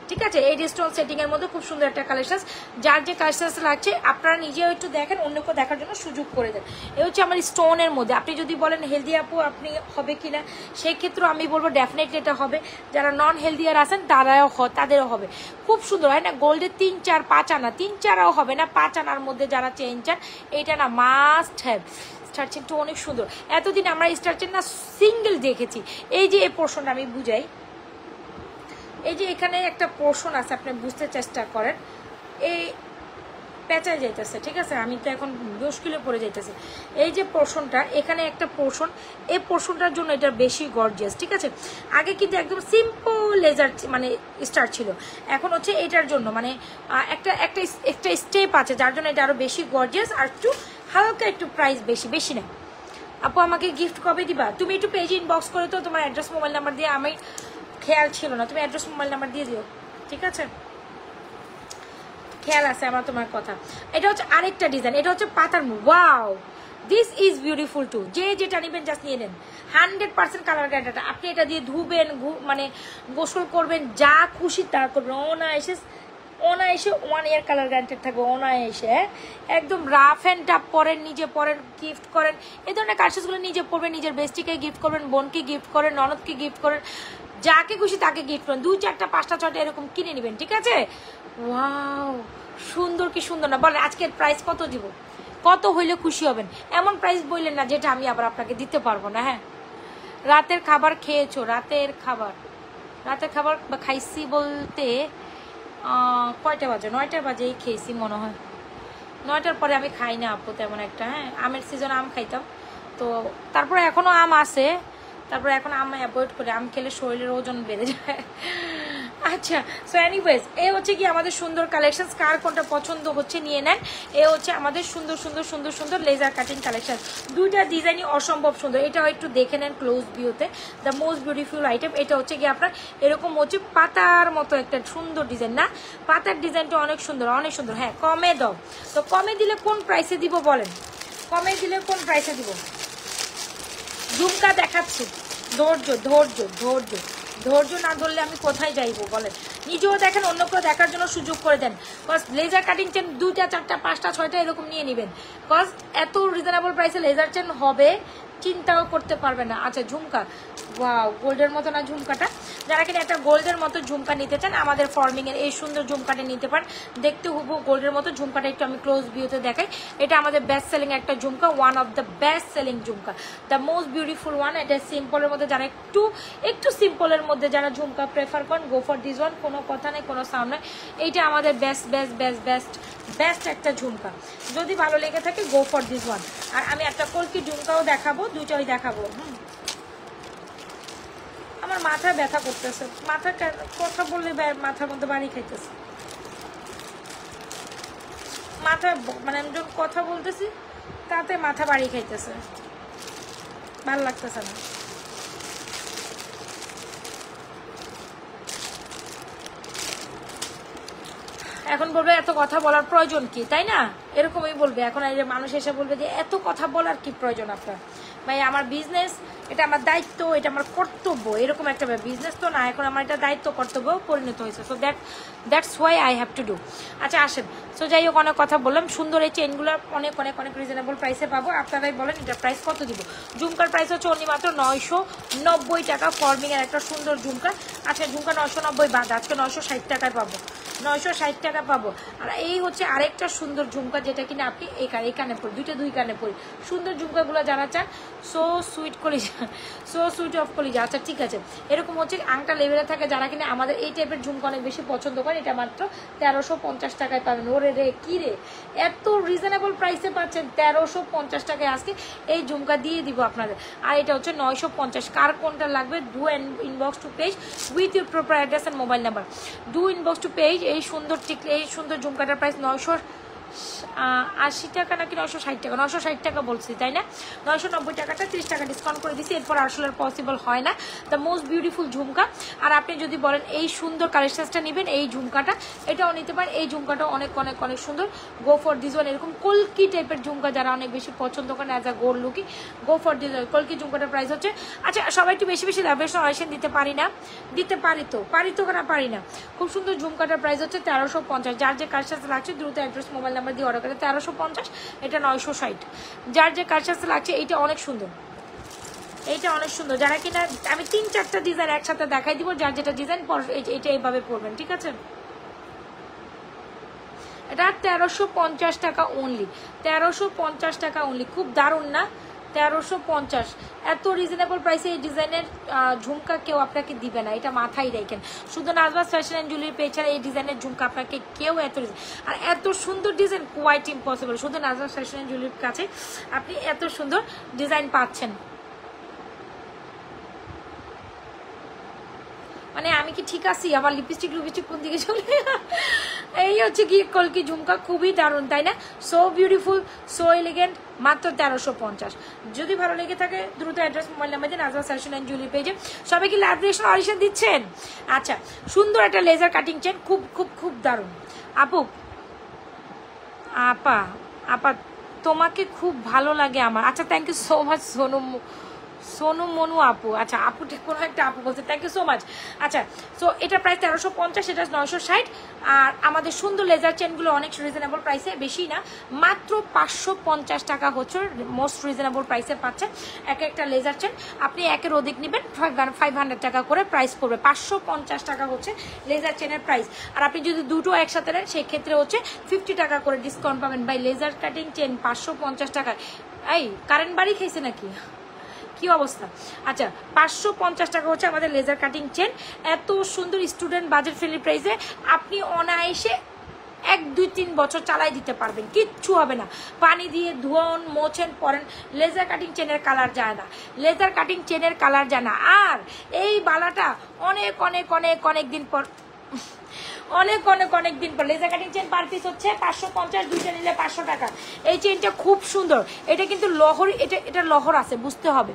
ঠিক আছে। এডি স্টোন সেটিং এর মধ্যে খুব সুন্দর একটা কালেকশন। যার যে কালেকশন লাগছে আপনারা নিজেও একটু দেখেন, অন্যকে দেখার জন্য সুযোগ করে দেন। এই হচ্ছে আমার স্টোনের মধ্যে। আপনি যদি বলেন হেলদি আপু আপনি হবে কিনা, সেই ক্ষেত্রে আমি বলবো ডেফিনেটলি এটা হবে। যারা নন হেলদিয়ার আছেন তাদেরও হবে। খুব সুন্দর হয় না, গোল্ডের 3-4-5 আনা, 3-4ও হবে না, 5 আনার মধ্যে যারা চেন চান এইটা না মাস্ট হ্যাভ। স্টার চেনটা অনেক সুন্দর। এতদিন আমরা স্টার চেন না সিঙ্গেল দেখেছি। এই যে এই পোর্শনটা আমি বুঝাই, এই যে এখানে একটা পোর্শন আছে, আপনি বুঝতে চেষ্টা করেন, এই পেঁচায় যাইতেছে, ঠিক আছে। আমি তো এখন মুশকিলে পড়ে যাইতেছি। এই যে পোর্শনটা, এখানে একটা পোর্শন, এই পোর্শনটার জন্য এটা বেশি গর্জিয়াস, ঠিক আছে। আগে কিন্তু একদম সিম্পল লেজার মানে স্টার ছিল, এখন হচ্ছে এটার জন্য মানে একটা স্টেপ আছে, যার জন্য এটা আরো বেশি গর্জিয়াস আর একটু হালকা একটু প্রাইস বেশি না। আপু আমাকে গিফট কবে দিবা? তুমি একটু পেজে ইনবক্স করে তো তোমার অ্যাড্রেস মোবাইল নাম্বার দিয়ে, আমি খেয়াল ছিল না, তুমি অ্যাড্রেস মোবাইল নাম্বার দিয়ে দিও, ঠিক আছে? খেয়াল আছে আমার তোমার কথা। এটা হচ্ছে আরেকটা ডিজাইন, এটা হচ্ছে পাতার মুখ। Wow, this is beautiful too. যে যেটা নেবেন জাস্ট নিয়ে নেন। 100% কালার গ্যারান্টি। আপনি এটা দিয়ে ধুবেন, মানে গোসল করবেন, যা খুশি তা করবেন, অনায়াসে 1 ইয়ার কালার গ্যারান্টেড থাকবে অনায়াসে। একদম রাফ অ্যান্ড টাফ পরেন, নিজে পরেন, গিফট করেন, এই ধরনের কার্সেসগুলো নিজে পরবেন, নিজের বেস্টিকে গিফট করবেন, বোনকে গিফট করেন, ননদকে গিফট করেন, যাকে খুশি তাকে গিফট করেন। 2, 4টা 5টা 6টা এরকম কিনে নেবেন, ঠিক আছে? ওয়াও, সুন্দর কি সুন্দর না? বলেন আজকের প্রাইস কত দিব? কত হইলে খুশি হবেন? এমন প্রাইস বললেন না যেটা আমি আবার আপনাকে দিতে পারবো না। হ্যাঁ, রাতের খাবার খেয়েছো? রাতের খাবার খাইছি বলতে কয়টা বাজে? 9টা বাজেই খেয়েছি মনে হয়। 9টার পরে আমি খাই না আপু তেমন একটা। হ্যাঁ, আমের সিজন আম খাইতাম, তো তারপরে এখনো আম আছে, তারপরে এখন আম অ্যাভয়েড করি। আম খেলে শরীরের ওজন বেড়ে যায়। আচ্ছা, সো এনিওয়েজ, এ হচ্ছে কি আমাদের সুন্দর কালেকশন। কার কোনটা পছন্দ হচ্ছে নিয়ে নেন। এ হচ্ছে আমাদের সুন্দর সুন্দর সুন্দর সুন্দর লেজার কাটিং কালেকশন। দুইটা ডিজাইনই অসম্ভব সুন্দর। এটাও একটু দেখে নেন ক্লোজ ভিউতে, দ্য মোস্ট বিউটিফুল আইটেম। এটা হচ্ছে কি আপনার এরকম হচ্ছে পাতার মতো একটা সুন্দর ডিজাইন না? পাতার ডিজাইনটা অনেক সুন্দর, অনেক সুন্দর। হ্যাঁ, কমে দাও তো, কমে দিলে কোন প্রাইসে দিব বলেন? কমে দিলে কোন প্রাইসে দিব? ঝুমকা দেখাচ্ছি, ধৈর্য ধৈর্য ধৈর্য ধৈর্য না ধরলে আমি কোথায় যাইবো বলেন? নিজেও দেখেন, অন্য কেউ দেখার জন্য সুযোগ করে দেন। কজ লেজার কাটিং চেন 2টা 4টা 5টা 6টা এরকম নিয়ে নেবেন। কজ এত রিজনেবল প্রাইসে লেজার চেন হবে চিন্তাও করতে পারবে না। আচ্ছা, ঝুমকা, ওয়াও, গোল্ডের মতো না ঝুমকাটা? যারা কিনা একটা গোল্ডের মতো ঝুমকা নিতে চান, আমাদের ফর্মিং এর এই সুন্দর ঝুমকাটা নিতে পারেন। দেখতে হুবহু গোল্ডের মতো। ঝুমকাটা একটু আমি ক্লোজ ভিউতে দেখাই। এটা আমাদের বেস্ট সেলিং একটা jhumka, one of the best selling jhumka, the most beautiful one. এটা সিম্পলের মধ্যে, যারা একটু সিম্পলের মধ্যে যারা ঝুমকা প্রেফার করেন, গো ফর দিস ওয়ান। কোনো কথা নেই, কোনো সাউন্ড নেই। এইটা আমাদের best best best best best একটা ঝুমকা। যদি ভালো লেগে থাকে, গো ফর দিস ওয়ান। আর আমি একটা কলকি ঝুমকাও দেখাবো, দুইটাই দেখাবো। আমার মাথা ব্যথা করতেছে, মাথা কথা বললে মাথার মধ্যে বাড়ি খাইতেছে। মাথা মানে আমি যখন কথা বলতেছি তাতে মাথা বাড়ি খাইতেছে, ভালো লাগতেছে না। এখন বলবে এত কথা বলার প্রয়োজন কি, তাই না? এরকমই বলবে। এখন এই যে মানুষ এসে বলবে যে এত কথা বলার কি প্রয়োজন আপনার? ভাই, আমার বিজনেস, এটা আমার দায়িত্ব, এটা আমার কর্তব্য, এরকম একটা বিজনেস তো না, এখন আমার এটা দায়িত্ব কর্তব্য পরিণত হয়েছে। So that's why I have to do. আচ্ছা আসেন, সো যাই হোক, অনেক কথা বললাম। সুন্দর এই চেনগুলো অনেক অনেক অনেক রিজনেবল প্রাইসে পাবো। আপনারাই বলেন এটার প্রাইস কত দিব? ঝুমকার প্রাইস হচ্ছে অনলি মাত্র 990 টাকা। ফর্মিং এর একটা সুন্দর ঝুমকা। আচ্ছা, ঝুমকা 990 বাদ, আজকে 960 টাকায় পাবো, 960 টাকা পাবো। আর এই হচ্ছে আরেকটা সুন্দর ঝুমকা, যেটা কিনা আপনি এই কানে পরি, দুই কানে পরি। সুন্দর ঝুমকাগুলো যারা চান, সো সুইট কলিজা, সো সুইট অফ কলিজা। আচ্ছা ঠিক আছে, এরকম হচ্ছে আংটা লেভেলে থাকে যারা কিনা আমাদের এই টাইপের ঝুমকা অনেক বেশি পছন্দ করেন। এটা মাত্র 1350 টাকায় পাবেন। ওরে রে, কি রে, এত রিজনেবল প্রাইসে পাচ্ছেন 1350 টাকায় আজকে এই ঝুমকা দিয়ে দিব আপনাদের। আর এটা হচ্ছে 950। কার কোনটা লাগবে, do inbox two page with your proper address and mobile number. Do inbox two page. এই সুন্দর টিকলে, এই সুন্দর ঝুমকাটার প্রাইস 980 টাকা নাকি 960 টাকা? 960 টাকা বলছি, তাই না? 990 টাকাটা 30 টাকা ডিসকাউন্ট করে দিচ্ছি। এরপর আসলে পসিবল হয় না। দ্য মোস্ট বিউটিফুল ঝুমকা। আর আপনি যদি বলেন এই সুন্দর কালেকশনসটা নেবেন, এই ঝুমকাটা, এটাও নিতে পারেন। এই ঝুমকাটা অনেক অনেক অনেক সুন্দর। Go for this one. এরকম কলকি টাইপের ঝুমকা যারা অনেক বেশি পছন্দ করেন as a gold looky, go for this one. কলকি ঝুমকাটার প্রাইস হচ্ছে, আচ্ছা সবাই একটু বেশি বেশি লেভেলেশন দিতে পারি না, দিতে পারি তো না পারি না। খুব সুন্দর ঝুমকাটার প্রাইস হচ্ছে 1350। যার যে কালেকশন লাগছে দ্রুত অ্যাড্রেস মোবাইল নাম্বার দিয়ে অর্ডার করে। 1350, এটা 960। যার যে কালেকশন লাগছে, এইটা অনেক সুন্দর, এইটা অনেক সুন্দর। যারা কিনা, আমি 3-4টা ডিজাইন একসাথে দেখাই দিব, যার যেটা ডিজাইন এটা এইভাবে পরবেন, ঠিক আছে? এটা 1350 টাকা অনলি, 1350 টাকা অনলি। খুব দারুণ না? 1350, এত রিজনেবল প্রাইসে এই ডিজাইনের ঝুমকা কেউ আপনাকে দিবে না, এটা মাথায় রাখেন। শুধু Najmas fashion and jewellery page ছাড়া এই ডিজাইনের ঝুমকা আপনাকে কেউ আর এত সুন্দর ডিজাইন কোয়াইট ইম্পসিবল। শুধু নাজবাস ফ্যাশন অ্যান্ড জুয়েলারির কাছে আপনি এত সুন্দর ডিজাইন পাচ্ছেন। মানে আমি কি ঠিক আছি? আমার লিপস্টিক কোন দিকে চলে? এই হচ্ছে কি কলকি ঝুমকা, খুবই দারুণ তাই না? সো বিউটিফুল, সো এলিগেন্ট, মাত্র 1350। যদি ভালো লেগে থাকে দ্রুত অ্যাড্রেস, মোবাইল নাম্বার দিন, নাজমা ফ্যাশন অ্যান্ড জুয়েলারি পেজে। সবাই কি লাইব্রেশন অডিশন দিচ্ছেন? আচ্ছা, সুন্দর একটা লেজার কাটিং চেন, খুব খুব খুব দারুণ। আপু আপা আপা তোমাকে খুব ভালো লাগে আমার। আচ্ছা, thank you so much Sonu Monu আপু। আচ্ছা, আপু ঠিক কোনো একটা আপু বলছে, থ্যাংক ইউ সো মাচ। আচ্ছা, সো এটা প্রাইস 1350, এটা 960। আর আমাদের সুন্দর লেজার চেনগুলো অনেক রিজনেবল প্রাইসে, বেশি না, মাত্র 550 টাকা হচ্ছে মোস্ট রিজনেবল প্রাইসে পাচ্ছেন এক একটা লেজার চেন। আপনি একের অধিক নেবেন 500 টাকা করে প্রাইস পড়বে। 550 টাকা হচ্ছে লেজার চেনের প্রাইস। আর আপনি যদি দুটো একসাথে নেন সেক্ষেত্রে হচ্ছে 50 টাকা করে ডিসকাউন্ট পাবেন। বাই লেজার কাটিং চেন 550 টাকায়। এই কারেন্ট বাড়ি খেয়েছে নাকি? কি অবস্থা? আচ্ছা, 550 টাকা হচ্ছে আমাদের লেজার কাটিং চেন। এত সুন্দর স্টুডেন্ট বাজেট ফ্রেন্ডলি প্রাইসে আপনি অনায়াসে 1-2-3 বছর চালাই দিতে পারবেন, কিচ্ছু হবে না। পানি দিয়ে ধোন, মোছেন, পরেন, লেজার কাটিং চেনের কালার যায় না, লেজার কাটিং চেনের কালার যায় না। আর এই বালাটা অনেক অনেক অনেক অনেক দিন পর অনেক দিন পর laser cutting chain per piece হচ্ছে 550, দুইটা নিলে 500 টাকা। এই চেনটা খুব সুন্দর, এটা কিন্তু লহর, এটা লহর আছে, বুঝতে হবে।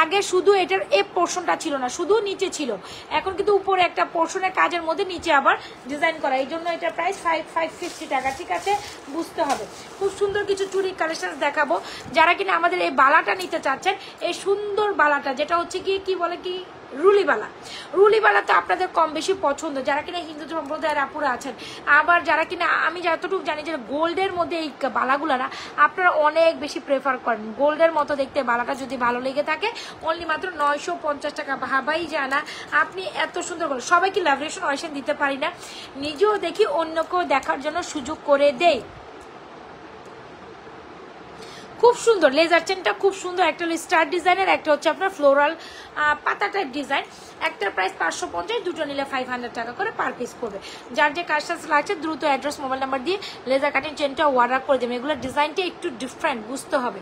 আগে শুধু এটার এই পোর্শনটা ছিল না, শুধু নিচে ছিল, এখন কিন্তু উপরে একটা পোর্শনের কাজের মধ্যে নিচে আবার ডিজাইন করা, এই জন্য এটা প্রাইস 550 টাকা। ঠিক আছে, বুঝতে হবে। খুব সুন্দর কিছু চুড়ি কালেকশন দেখাবো। যারা কিনা আমাদের এই বালাটা নিতে চাচ্ছেন, এই সুন্দর বালাটা যেটা হচ্ছে কি বলে কি রুলিবালা তো আপনাদের কম বেশি পছন্দ, যারা কিনা হিন্দু সম্প্রদায়ের আপুরা আছেন। আবার যারা কিনা আমি যতটুকু জানি যে গোল্ডের মধ্যে এই বালাগুলো না আপনারা অনেক বেশি প্রেফার করেন, গোল্ডের মতো দেখতে বালাটা যদি ভালো লেগে থাকে অনলি মাত্র 950 টাকা। ভাবাই যায় না আপনি এত সুন্দর করে। সবাই কি লাভরেশন অয়েশন দিতে পারি না, নিজেও দেখি অন্যকেও দেখার জন্য সুযোগ করে দেই। খুব সুন্দর লেজার চেনটা, খুব সুন্দর। একটা হলো স্টার ডিজাইনের, একটা হচ্ছে আপনার ফ্লোরাল পাতা টাইপ ডিজাইন। একটার প্রাইস 550, দুটো নিলে 500 টাকা করে পার পিস করবে। যার যে কাজ লাগছে দ্রুত অ্যাড্রেস, মোবাইল নাম্বার দিয়ে লেজার কাটিং চেনটা অর্ডার করে দেবেন। এগুলোর ডিজাইনটা একটু ডিফারেন্ট, বুঝতে হবে।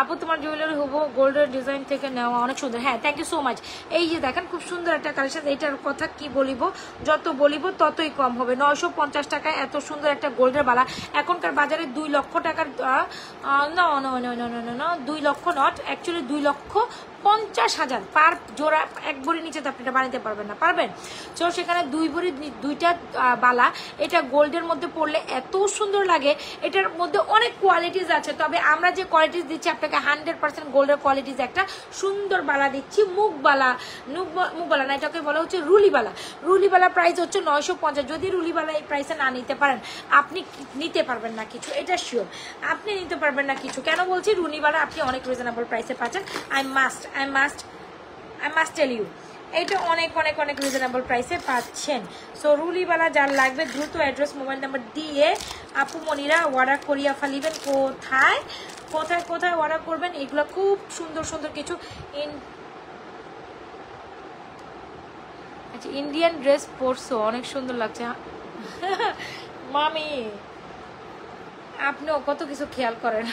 আপু তোমার জুয়েলারি হবো গোল্ডের ডিজাইন থেকে নেওয়া, অনেক সুন্দর। হ্যাঁ, থ্যাংক ইউ সো মাচ। এই যে দেখেন খুব সুন্দর একটা কালেকশন, এইটার কথা কি বলিব, যত বলিব ততই কম হবে। 950 টাকায় এত সুন্দর একটা গোল্ডের বালা। এখনকার বাজারে 2 লক্ষ টাকার, না 2 লক্ষ নট, অ্যাকচুয়ালি 2,50,000 পার জোড়া। এক ভরি নিচে তো আপনি এটা বানাতে পারবেন না, পারবেন? তো সেখানে 2 ভরি 2টা বালা, এটা গোল্ডের মধ্যে পড়লে এত সুন্দর লাগে। এটার মধ্যে অনেক কোয়ালিটিস আছে, তবে আমরা যে কোয়ালিটিস দিচ্ছি আপনাকে 100% গোল্ডের কোয়ালিটিস একটা সুন্দর বালা দিচ্ছি। মুখবালা না, এটাকে বলা হচ্ছে রুলিবালা প্রাইস হচ্ছে 950। যদি রুলিবালা এই প্রাইসে না নিতে পারেন আপনি নিতে পারবেন না কিছু, এটা শিওর, আপনি নিতে পারবেন না কিছু। কেন বলছি? রুলিবালা আপনি অনেক রিজনেবল প্রাইসে পাচ্ছেন। আই মাস্ট টেল ইউ, এটা অনেক অনেক অনেক রিজনেবল প্রাইসে পাচ্ছেন। সো রুলিবালা যার লাগবে দ্রুত অ্যাড্রেস, মোবাইল নাম্বার দিয়ে আপু মনিরা অর্ডার করিয়া ফেলিবেন। কোথায় অর্ডার করবেন? এগুলো খুব সুন্দর সুন্দর কিছু আচ্ছা, ইন্ডিয়ান ড্রেস পরছো, অনেক সুন্দর লাগছে মামি, আপনিও কত কিছু খেয়াল করেন।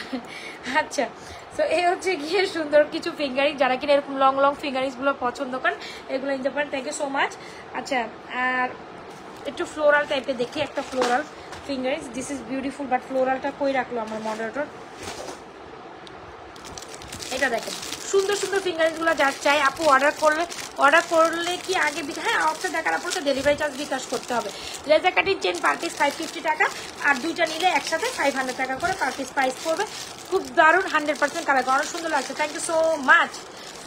আচ্ছা, সো এই হচ্ছে গিয়ে সুন্দর কিছু ফিঙ্গারিং, যারা কিনা এরকম লং লং ফিঙ্গারিংসগুলো পছন্দ করেন এগুলো নিতে পারেন। Thank you so much. আচ্ছা, আর একটু ফ্লোরাল টাইপের দেখি একটা floral finger rings. This is beautiful, but ফ্লোরালটা কই রাখলো আমার মডারেটর? এটা দেখেন সুন্দর সুন্দর ফিঙ্গারিংসগুলো যার চাই আপু অর্ডার করলে কি আগে হ্যাঁ অপশন দেখার পর তো ডেলিভারি চার্জ বিকাশ করতে হবে। Laser cutting chain per piece 550 টাকা, আর দুইটা নিলে একসাথে 500 টাকা করে পার পিস প্রাইস পড়বে। খুব দারুণ, 100% কালার, অনেক সুন্দর লাগছে। Thank you so much.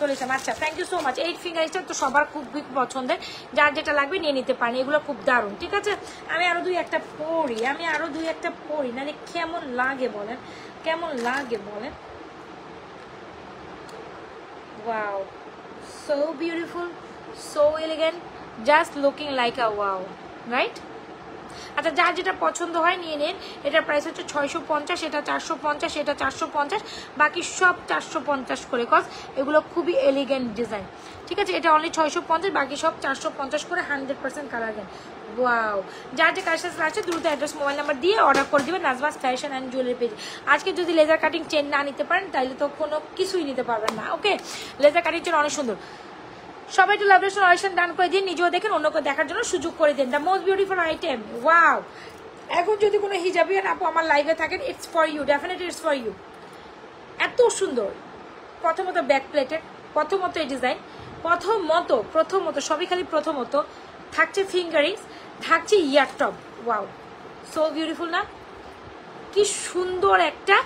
চলেছেন, আচ্ছা থ্যাংক ইউ সো মাচ। এই ফিঙ্গারিংসটা তো সবার খুব পছন্দের, যার যেটা লাগবে নিয়ে নিতে পারেন, এগুলো খুব দারুণ। ঠিক আছে, আমি আরো দুই একটা পড়ি, নাহলে কেমন লাগে বলেন, Wow, so beautiful, so elegant, just looking like a wow, right? আচ্ছা, যার যেটা পছন্দ হয় নিয়ে নিন। এটার প্রাইস হচ্ছে 650, এটা 450, এটা 450, বাকি সব 450 করে, কজ এগুলো খুবই এলিগেন্ট ডিজাইন। ঠিক আছে, এটা অনলি 650, বাকি সব 450 করে, 100% কালার দেন। ওয়াও, যার যে কালেকশন আছে দ্রুত অ্যাড্রেস, মোবাইল নাম্বার দিয়ে অর্ডার করে দিবেন Nazma's fashion and jewellery page. আজকে যদি লেজার কাটিং চেন না নিতে পারেন তাহলে তো কোনো কিছুই নিতে পারবেন না। ওকে, লেজার কাটিং চেন অনেক সুন্দর। সবাই একটু লাভ রেশন ডান করে দিন, নিজেও দেখেন, অন্যকে দেখার জন্য সুযোগ করে দিন। The most beautiful item, wow. এখন যদি কোনো হিজাবিয়ান আপু আমার লাইভে থাকেন, it's for you, definitely it's for you. এত সুন্দর, প্রথমত ব্যাক প্লেটের, প্রথমত এই ডিজাইন, প্রথমত সবই খালি প্রথমত থাকছে ফিঙ্গারিংস, থাকছে ইয়ার টপ, ওয়াও সো বিউটিফুল না? কি সুন্দর একটা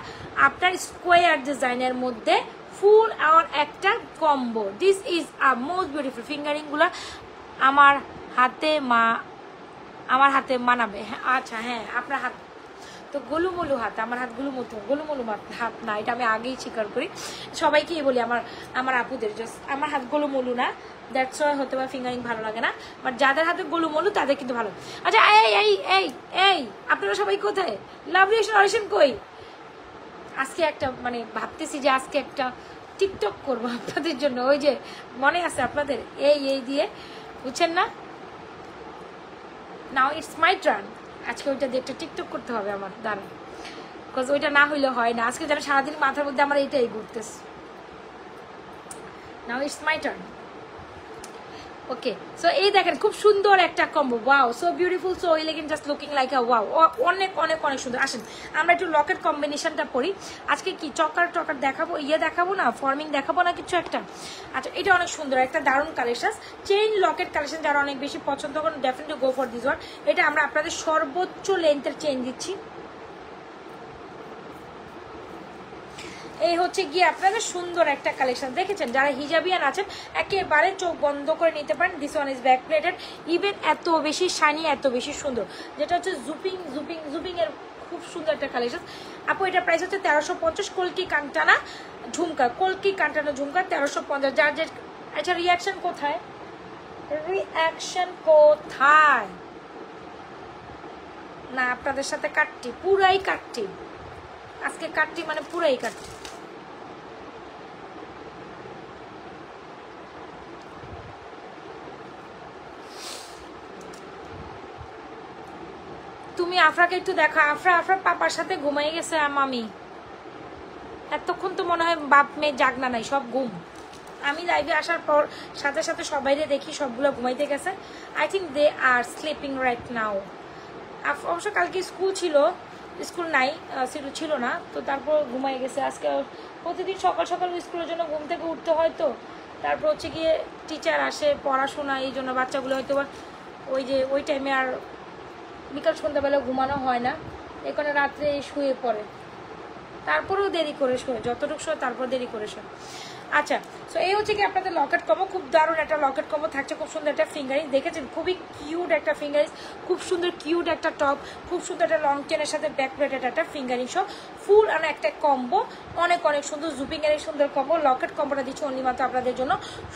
আপনার স্কোয়ার ডিজাইনের মধ্যে ফুল আর একটা combo. This is a most beautiful. Fingering গুলা আমার হাতে মানাবে। আচ্ছা হ্যাঁ, আপনার হাত তো গোলুমলু হাত, আমার হাত গোলুমলু হাত না, এটা আমি আগেই স্বীকার করি, সবাইকেই বলি আমার আপুদের, জাস্ট আমার হাত গোলুমলু না, দ্যাটস ওয়াই হতে পারে ফিঙ্গারিং ভালো লাগে না, বাট যাদের হাতে গোলুমলু তাদের কিন্তু ভালো। আচ্ছা এই আপনারা সবাই কোথায়? লাভ রিয়েকশন কই? আজকে একটা মানে ভাবতেছি যে আজকে একটা টিকটক করবো আপনাদের জন্য, ওই যে মনে আছে আপনাদের এই দিয়ে, বুঝছেন না? Now it's my turn. আজকে ওইটা দিয়ে একটা টিকটক করতে হবে আমার, দাঁড়ান, বিকজ ওইটা না হইলে হয় না। আজকে যেন সারাদিন মাথার মধ্যে আমার এইটাই ঘুরতেছে। Now it's my turn. Okay, so এই দেখেন খুব সুন্দর একটা combo, wow so beautiful, so elegant, just looking like আ ওয়াও। অনেক অনেক অনেক সুন্দর। আসেন আমরা একটু লকেট কম্বিনেশনটা পড়ি। আজকে কি চকার দেখাবো, দেখাবো না, ফর্মিং দেখাবো না কিছু একটা। আচ্ছা, এটা অনেক সুন্দর একটা দারুণ কালেকশন, চেইন লকেট কালেকশন, যারা অনেক বেশি পছন্দ করেন definitely go for this one. এটা আমরা আপনাদের সর্বোচ্চ লেন্থের চেইন দিচ্ছি। এই হচ্ছে গিয়ে আপনাদের সুন্দর একটা কালেকশন, দেখেছেন? যারা হিজাবিয়ান আছেন একেবারে চোখ বন্ধ করে নিতে পারেন। This one is back plated, even এত বেশি শাইনি, এত বেশি সুন্দর, যেটা হচ্ছে জুপিং এর খুব সুন্দর একটা কালেকশন। আপু এটা প্রাইস হচ্ছে 1350, কলকি কান্টানা ঝুমকা, 1350, যার যে। আচ্ছা, রিয়াকশন কোথায়? না, আপনাদের সাথে কাটটি, পুরাই কাটটি আজকে, কাটটি মানে পুরাই কাটটি। তুমি আফরাকে একটু দেখো, আফরা পাপার সাথে ঘুমাই গেছে। মামি এতক্ষণ তো মনে হয় বাপ মেয়ে জাগনা নাই, সব ঘুম। আমি লাইভে আসার পর সাথে সাথে সবাইরে দেখি সবগুলো ঘুমাইতে গেছে। I think they are sleeping right now. অবশ্য কালকে স্কুল নাই, ছিল না, তো তারপর ঘুমাই গেছে। আজকে প্রতিদিন সকাল সকাল স্কুলের জন্য ঘুম থেকে উঠতে হয়, তো তারপর হচ্ছে গিয়ে টিচার আসে পড়াশোনা, এই জন্য বাচ্চাগুলো হয়তো ওই টাইমে আর বিকাল সন্ধ্যাবেলা ঘুমানো হয় না, এখানে রাত্রে শুয়ে পড়ে, তারপরেও দেরি করে শোয়, যতটুকু শোয় তারপর দেরি করে শোয়। আচ্ছা, সো এই হচ্ছে কি আপনাদের লকেট কম্বো, খুব দারুণ একটা লকেট কম্বো থাকছে, খুব সুন্দর একটা ফিঙ্গারিং, দেখেছেন? খুবই কিউট একটা ফিঙ্গারিং, খুব সুন্দর কিউট একটা টপ, খুব সুন্দর একটা লং চেনের সাথে ব্যাক প্লেটেড একটা ফিঙ্গারিং সহ ফুল আর একটা কম্বো, অনেক অনেক সুন্দর জুপিং এর সুন্দর কম্বো। লকেট কম্বোটা দিচ্ছি অনলি মাত্র আপনাদের জন্য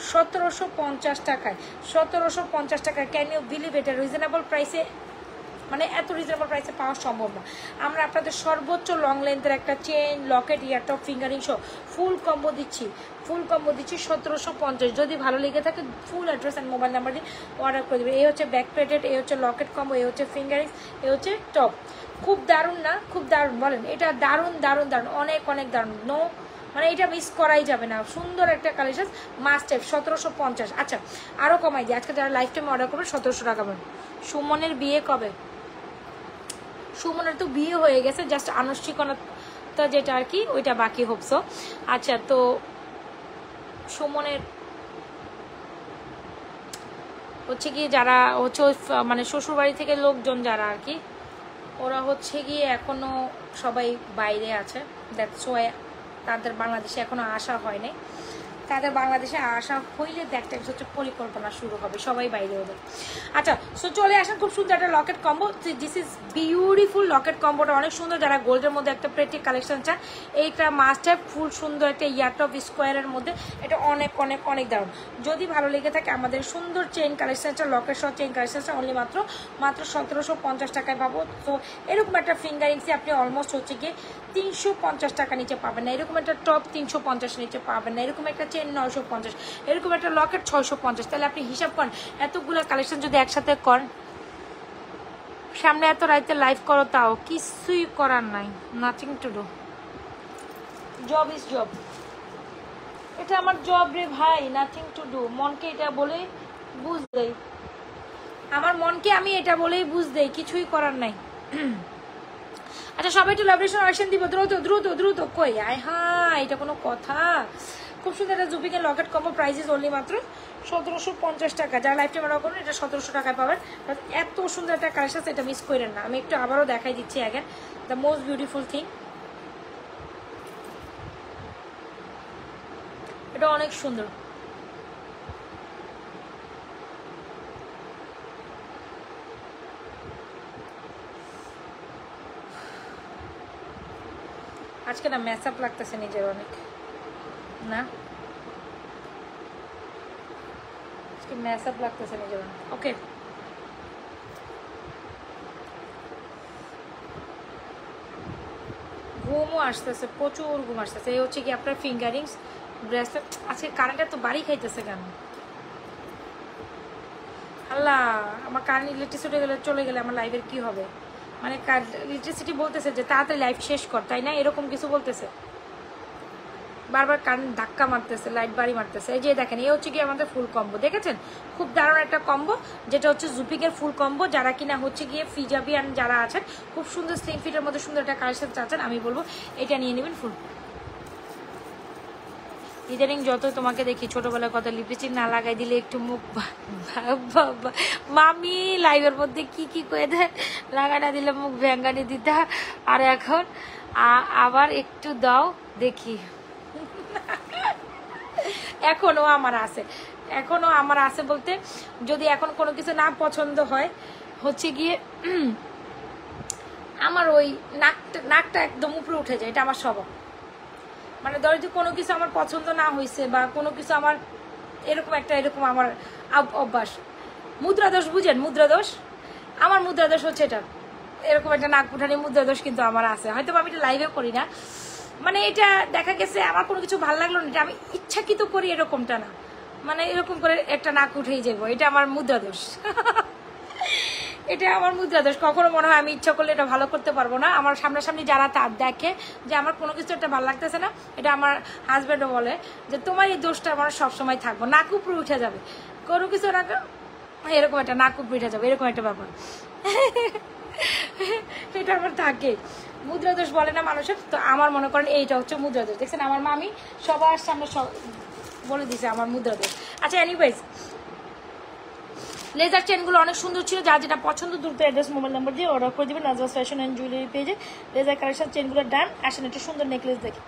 1750 টাকায়। 1750 টাকায়, ক্যান ইউ বিলিভ? এটা রিজনেবল প্রাইসে, মানে এত রিজনেবল প্রাইসে পাওয়া সম্ভব না। আমরা আপনাদের সর্বোচ্চ লং লেন্থের একটা চেন, লকেট, ইয়ারটপ, ফিঙ্গারিং সহ ফুল কম্বো দিচ্ছি 1750। যদি ভালো লেগে থাকে full address and mobile number দিয়ে অর্ডার করে দেবে। এই হচ্ছে ব্যাক প্লেটেড, এই হচ্ছে লকেট কম্বো, এই হচ্ছে ফিঙ্গারিংস, এই হচ্ছে টপ। খুব দারুণ না? খুব দারুণ, বলেন? এটা দারুণ দারুণ দারুণ, অনেক অনেক দারুণ, নো মানে এটা মিস করাই যাবে না। সুন্দর একটা কালেকশন, মাস্ট হ্যাভ, 1750। আচ্ছা, আরও কমাই দিই, আজকে যারা লাইফ টাইম অর্ডার করবে 1700 টাকা পাবেন। সুমনের বিয়ে কবে? সুমনের তো বিয়ে হয়ে গেছে, জাস্ট আনুষ্ঠানিকতা যেটা আর কি ওইটা বাকি হোপসো। আচ্ছা, তো সুমনের হচ্ছে গিয়ে যারা হচ্ছে মানে শ্বশুরবাড়ি থেকে লোকজন যারা আর কি, ওরা হচ্ছে গিয়ে এখনো সবাই বাইরে আছে, দ্যাটস ওয়াই তাদের বাংলাদেশে এখনো আসা হয়নি। তাদের বাংলাদেশে আসা হইলে একটা হচ্ছে পরিকল্পনা শুরু হবে, সবাই বাইরে ওদের। আচ্ছা, সো চলে আসেন, খুব সুন্দর একটা locket combo. This is beautiful locket কম্বোটা অনেক সুন্দর। যারা গোল্ডের মধ্যে একটা প্রেটি কালেকশন চান, এইটা মাস্ট হ্যাভ, ফুল সুন্দর একটা ইয়ারটপ স্কোয়ারের মধ্যে, এটা অনেক অনেক অনেক দারুণ। যদি ভালো লেগে থাকে আমাদের সুন্দর চেইন কালেকশনটা, লকেট সহ চেইন কালেকশনটা অনলি মাত্র 1750 টাকায় পাবো। তো এরকম একটা ফিঙ্গারিংসে আপনি অলমোস্ট হচ্ছে গিয়ে 350 টাকা নিচে পাবেন না। এরকম একটা টপ 350 নিচে পাবেন না। এরকম একটা চেন 950, এরকম একটা লকেট 650। তাহলে আপনি হিসাব করেন, এতগুলো কালেকশন যদি একসাথে করেন, সামনে এত রাইতে লাইভ করো, তাও কিছুই করার নাই, nothing to do, job is job. এটা আমার জব রে ভাই, নাথিং টু ডু। মনকে এটা বলে বুঝ দেই, আমার মনকে আমি এটা বলেই বুঝ দেই, কিছুই করার নাই। আচ্ছা সবাই একটু লাভরেশন অপশন দিব, দ্রুত দ্রুত দ্রুত। কই আয় হ্যাঁ, এটা কোনো কথা? খুব সুন্দর একটা জুপিকের লকেট কম্বো, প্রাইসেস অনলি মাত্র 1750 টাকা। যারা লাইফ টাইম অর্ডার করুন এটা 1700 টাকায় পাবেন। এত সুন্দর একটা কালেকশন, এটা মিস করেন না। আমি একটু আবারও দেখাই দিচ্ছি again, the most beautiful thing. এটা অনেক সুন্দর। আজকে না ম্যাচ আপ লাগতেছে নিজের অনেক, না আজকে ম্যাচ আপ লাগতেছে নিজের অনেক। ওকে ঘুমও আসতেছে, প্রচুর ঘুম আসতেছে। এই হচ্ছে কি আপনার ফিঙ্গারিংস ব্রেসলেট। আজকে কারেন্টটা তো বাড়ি খাইতেছে কেন? আল্লাহ, আমার কারেন্ট ইলেকট্রিসিটি চলে গেলে আমার লাইফের কি হবে? মানে ইলেকট্রিসিটি বলতেছে যে তাড়াতাড়ি লাইফ শেষ কর, তাই না? এরকম কিছু বলতেছে, বারবার কারেন্ট ধাক্কা মারতেছে, লাইট বাড়ি মারতেছে। এই যে দেখেন, এই হচ্ছে কি আমাদের ফুল কম্বো, দেখেছেন? খুব দারুণ একটা কম্বো, যেটা হচ্ছে জুপিকের ফুল কম্বো। যারা কিনা হচ্ছে গিয়ে ফিজাবিয়ান যারা আছেন, খুব সুন্দর স্লিম ফিটের মধ্যে সুন্দর একটা কালেকশন চাচ্ছেন, আমি বলবো এটা নিয়ে নেবেন ফুল। ইদানিং যত তোমাকে দেখি ছোটবেলার কথা, লিপস্টিক না লাগাই দিলে একটু মুখ মামি লাইভের মধ্যে কি কি করে দেয়, লাগাই না দিলে মুখ ভ্যাঙ্গানি দিতে। আর এখন আবার একটু দাও দেখি। এখনো আমার আছে, এখনো আমার আছে বলতে, যদি এখন কোনো কিছু না পছন্দ হয়, হচ্ছে গিয়ে আমার ওই নাকটা একদম উপরে উঠে যায়। এটা আমার স্বভাব। মানে ধরো যে কোনো কিছু আমার পছন্দ না হয়েছে বা কোনো কিছু আমার এরকম আমার অভ্যাস। মুদ্রা দোষ বুঝেন? মুদ্রা দোষ, আমার মুদ্রা দোষ হচ্ছে এটা, এরকম একটা নাক উঠানি মুদ্রা দোষ কিন্তু আমার আছে। হয়তো আমি এটা লাইভে করি না, মানে এটা দেখা গেছে আমার কোনো কিছু ভালো লাগলো না, এটা আমি ইচ্ছাকৃত করি এরকমটা না, মানে এরকম করে একটা নাক উঠেই যাবো, এটা আমার মুদ্রা দোষ। এটা আমার মুদ্রা দোষ। কখনো মনে হয় আমি ইচ্ছা করলে এটা ভালো করতে পারবো না। আমার সামনাসামনি যারা তার দেখে যে আমার কোনো কিছু একটা ভালো লাগতেছে না, এটা আমার হাজব্যান্ডও বলে যে তোমার এই দোষটা আমার সবসময় থাকবো, নাক উপরে উঠে যাবে, কোনো কিছু না এরকম একটা নাক উপরে উঠে যাবে, এরকম একটা ব্যাপার। এটা আমার থাকে, মুদ্রা দোষ বলে না মানুষের, তো আমার মনে করেন এইটা হচ্ছে মুদ্রা দোষ। দেখছেন আমার মামি সবার সামনে বলে দিছে আমার মুদ্রা দোষ। আচ্ছা এনিওয়েজ, লেজার চেনগুলো অনেক সুন্দর ছিল, যার যেটা পছন্দ দ্রুত অ্যাড্রেস মোবাইল নাম্বার দিয়ে অর্ডার করে দেবেন নাজওয়াজ ফ্যাশন অ্যান্ড জুয়েলারি পেজে। লেজার কালেকশন চেনগুলোর দাম। আসেন একটা সুন্দর নেকলেস দেখি,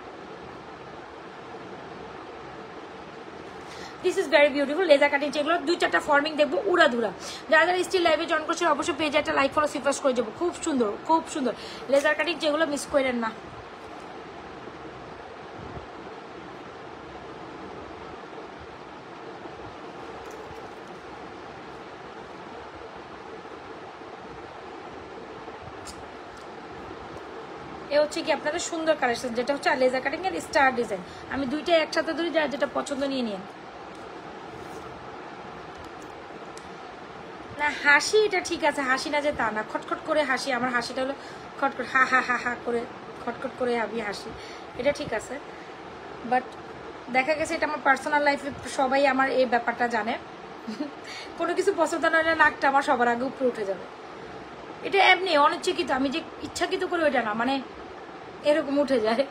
this is very beautiful. Laser cutting চেনগুলো 2-4টা ফর্মিং দেখবো উড়াধুরা। যারা যারা স্টিল লাইভে জয়েন করছে অবশ্যই পেজে একটা লাইক ফলো সিফাস করে যাবো। খুব সুন্দর, খুব সুন্দর লেজার কাটিং চেনগুলো, মিস করেন না। এ হচ্ছে কি আপনাদের সুন্দর কালেকশন, যেটা হচ্ছে লেজার কাটিং এর স্টার ডিজাইন। আমি দুইটাই একসাথে ধরি, যার যেটা পছন্দ নিয়ে নিন। না হাসি এটা ঠিক আছে, হাসি না যে তা না, খটখট করে হাসি। আমার হাসিটা হলো খটখট, হা হা হা হা করে খটখট করে আমি হাসি, এটা ঠিক আছে। বাট দেখা গেছে এটা আমার পার্সোনাল লাইফে সবাই আমার এই ব্যাপারটা জানে। কোনো কিছু পছন্দ না হলে নাকটা আমার সবার আগে উপরে উঠে যাবে, এটা এমনি অনিচ্ছাকৃত, আমি যে ইচ্ছাকৃত করে ওইটা না, মানে এরকম উঠে যায়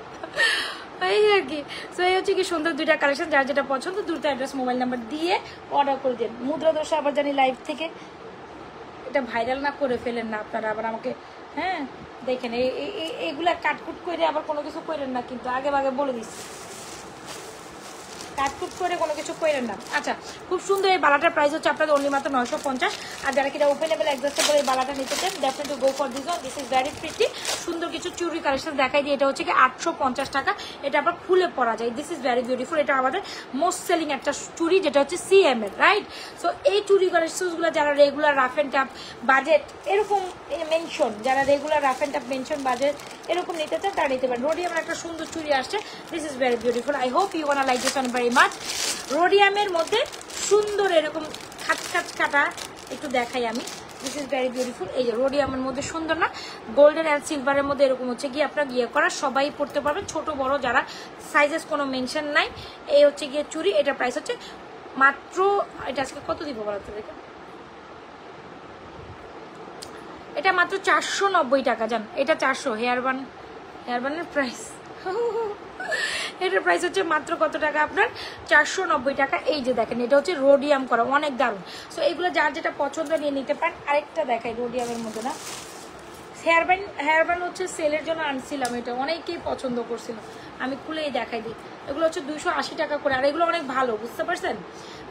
এই আর কি। সো এই হচ্ছে কি সুন্দর দুইটা কালেকশন, যার যেটা পছন্দ দ্রুত অ্যাড্রেস মোবাইল নাম্বার দিয়ে অর্ডার করে দিন। মুদ্রা দোষ আবার জানি লাইভ থেকে এটা ভাইরাল না করে ফেলেন না আপনারা আবার আমাকে। হ্যাঁ দেখেন এইগুলা কাটকুট করে আবার কোনো কিছু করেন না, কিন্তু আগে আগে বলে দিচ্ছি, কাটকুট করে কোনো কিছু করেন না। আচ্ছা খুব সুন্দর এই বালাটার প্রাইস হচ্ছে আপনাদের অনলি মাত্র 950। আর যারা কিনা ওপেনেবল অ্যাডজাস্টেবল এই বালাটা নিতে চান, definitely go for this one. This is very pretty. সুন্দর কিছু চুরি কালেকশন দেখাই দিয়ে, এটা হচ্ছে কি 850 টাকা, এটা আবার খুলে পরা যায়। This is very beautiful. এটা আমাদের মোস্ট সেলিং একটা চুরি, যেটা হচ্ছে সিএম এর, রাইট? সো এই চুরি কালেকশনগুলো যারা regular rough and tough budget এরকম মেনশন, যারা regular rough and tough mention budget এরকম নিতে চান তারা নিতে পারেন। রোডিয়ামের একটা সুন্দর চুরি আসছে, this is very beautiful. I hope you wanna like this one very much. রোডিয়ামের মধ্যে সুন্দর এরকম খাচ খাচ কাটা একটু দেখাই আমি, দিস ইজ ভেরি বিউটিফুল। এই যে রোডিয়ামের মধ্যে সুন্দর না, গোল্ডেন অ্যান্ড সিলভারের মধ্যে এরকম হচ্ছে গিয়ে আপনার গিয়ে করা, সবাই পড়তে পারবেন, ছোট বড় যারা, সাইজেস কোনো মেনশন নাই। এই হচ্ছে গিয়ে চুড়ি, এটা প্রাইস হচ্ছে মাত্র, এটা আজকে কত দিব বলতে দেখে, এটা মাত্র 490 টাকা। জান এটা 400, হেয়ারবানের প্রাইস এটার প্রাইস হচ্ছে মাত্র কত টাকা আপনার, 490 টাকা। এই যে দেখেন এটা হচ্ছে রোডিয়াম করা, অনেক দারুণ। সো এগুলো যার যেটা পছন্দ নিয়ে নিতে পারেন। আরেকটা দেখাই রোডিয়ামের মধ্যে না, হেয়ারব্যান্ড হচ্ছে সেলের জন্য আনছিলাম, এটা অনেকেই পছন্দ করছিল, আমি খুলেই দেখাই দিই। এগুলো হচ্ছে 280 টাকা করে, আর এগুলো অনেক ভালো, বুঝতে পারছেন?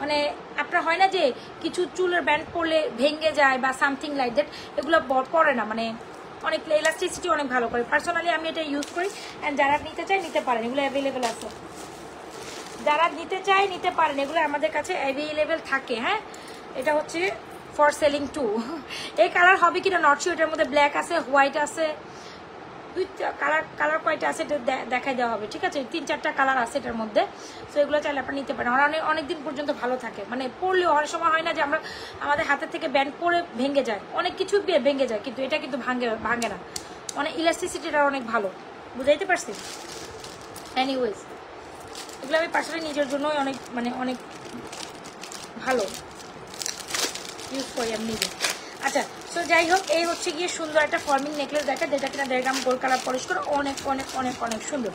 মানে আপনার হয় না যে কিছু চুলের ব্যান্ড পরলে ভেঙে যায় বা সামথিং লাইক দ্যাট, এগুলো পরে না, মানে অনেক ইলাস্টিসিটি অনেক ভালো করে। পার্সোনালি আমি এটা ইউজ করি, অ্যান্ড যারা নিতে চায় নিতে পারেন, এগুলো অ্যাভেলেবেল আছে, যারা নিতে চায় নিতে পারেন, এগুলো আমাদের কাছে অ্যাভেলেবেল থাকে। হ্যাঁ, এটা হচ্ছে ফর সেলিং টু। এই কালার হবে কিনা নট শিওর, এটার মধ্যে ব্ল্যাক আছে, হোয়াইট আছে, কালার কয়টা আছে এটা দেখাই দেওয়া হবে, ঠিক আছে? 3-4টা কালার আছে এটার মধ্যে। সো এগুলো চাইলে আপনারা নিতে পারেন, অনেকদিন পর্যন্ত ভালো থাকে, মানে পরলেও অনেক সময় হয় না যে আমরা আমাদের হাতের থেকে ব্যান্ড পরে ভেঙে যায়, অনেক কিছু ভেঙে যায়, কিন্তু এটা কিন্তু ভাঙে না, মানে ইলাস্টিসিটিটা অনেক ভালো, বুঝাইতে পারছি? এনিওয়েজ এগুলো আমি পার্সোনালি নিজের জন্যই অনেক ভালো ইউজ করি আমি নিজে। আচ্ছা, সো যাই হোক, এই হচ্ছে গিয়ে সুন্দর একটা ফর্মিং নেকলেস দেখা, যেটা কিনা 1.5 গ্রাম গোল্ড কালার পলিশ করে, অনেক সুন্দর,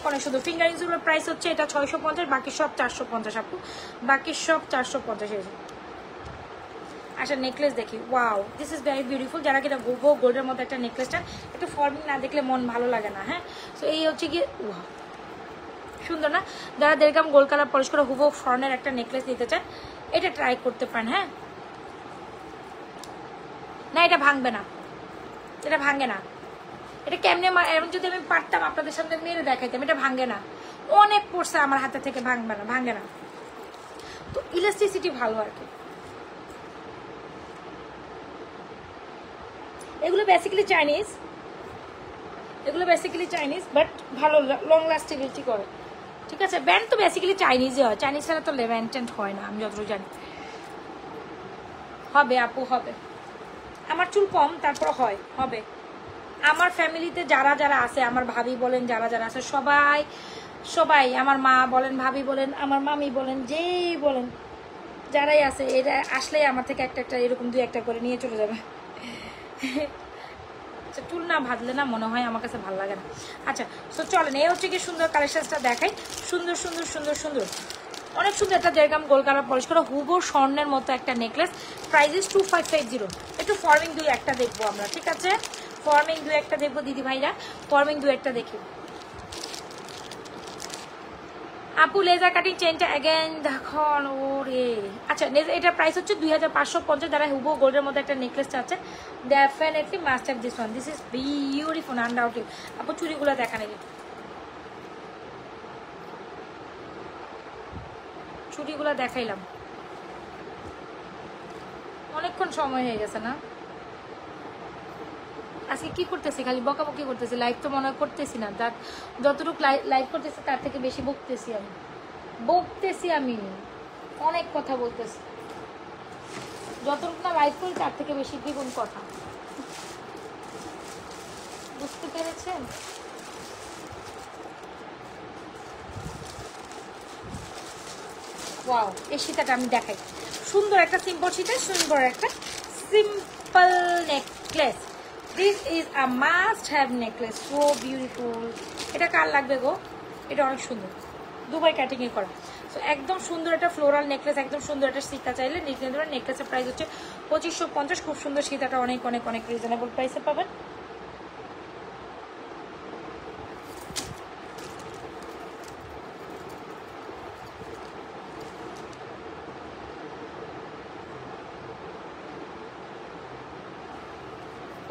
অনেক সুন্দর। ফিঙ্গারিংসগুলোর প্রাইস হচ্ছে এটা 650, বাকি সব 450 আপু, বাকি সব 450 এসে। আচ্ছা, নেকলেস দেখি, wow this is very beautiful. যারা কিনা গোল্ডের মধ্যে একটা নেকলেসটা একটু ফর্মিং না দেখলে মন ভালো লাগে না। হ্যাঁ, সো এই হচ্ছে গিয়ে ওয়াও সুন্দর না, যারা 1.5 গ্রাম গোল্ড কালার পলিশ করে হুবহু ফর্নের একটা নেকলেস নিতে চান, এটা ট্রাই করতে পারেন। হ্যাঁ, না এটা ভাঙবে না, এটা ভাঙে না, এটা কেমনে এমন যদি আমি পারতাম আপনাদের সামনে মেরে দেখাইতাম, এটা ভাঙে না, অনেক পড়ছে আমার হাতে থেকে, ভাঙে না। তো ইলাস্টিসিটি ভালো আর কি। এগুলো বেসিক্যালি চাইনিজ, বাট ভালো লং লাস্টিবিলিটি করে, ঠিক আছে? ব্যান্ড তো বেসিক্যালি চাইনিজই হয়, চাইনিজ ছাড়া তো লেভেন্টেন্ট হয় না, আমি যতটুকু জানি। হবে আপু, হবে, আমার চুল কম, তারপর হবে। আমার ফ্যামিলিতে যারা আছে, আমার ভাবি বলেন, যারা আছে, সবাই আমার মা বলেন, ভাবি বলেন, আমার মামি বলেন, যেই বলেন, যারাই আছে, এরা আসলেই আমার থেকে একটা এরকম 2-1টা করে নিয়ে চলে যাবে। চুল না ভাজলে না মনে হয় আমার কাছে ভালো লাগে না। আচ্ছা, তো চলেন, এই হচ্ছে কি সুন্দর কালেকশনটা দেখাই, সুন্দর অনেক সুন্দর একটা 1.5 গ্রাম গোল্ড কালার পলিশ করা হুবহু স্বর্ণের মতো একটা নেকলেস। Price is 2550। একটু ফর্মিং 2-1টা দেখবো আমরা, ঠিক আছে? ফর্মিং 2-1টা দেখবো দিদি ভাইরা, ফর্মিং 2-1টা দেখি। আপু লেজার কাটিং চেনটা অ্যাগেন দেখুন, ওরে আচ্ছা, এটার প্রাইস হচ্ছে 2550। যারা হুবহু গোল্ডের মধ্যে একটা নেকলেস চাচ্ছেন, definitely must have this one, this is beautiful undoubted. আপু চুড়িগুলো দেখা নেই, চুড়িগুলো দেখাইলাম, অনেকক্ষণ সময় হয়ে গেছে না? আজকে কি করতেছি, খালি বকাবকি করতেছি, লাইভ তো মনে করতেছি না, তার যতটুকু লাইভ করতেছি তার থেকে বেশি বকতেছি আমি অনেক কথা বলতেছি, যতটুকু না লাইভ করি তার থেকে বেশি দ্বিগুণ কথা, বুঝতে পেরেছেন? ওয়াও, এই সীতাটা আমি দেখাই, সুন্দর একটা সিম্পল সীতা, সুন্দর একটা simple necklace. This is a must have necklace, so beautiful. এটা কার লাগবে গো? এটা অনেক সুন্দর, দুবাই কাটিংয়ে করা। সো একদম সুন্দর একটা ফ্লোরাল নেকলেস, একদম সুন্দর একটা সীতা চাইলে নিতে দেবেন। নেকলেসের প্রাইস হচ্ছে 2550। খুব সুন্দর সীতাটা অনেক রিজনেবল প্রাইসে পাবেন।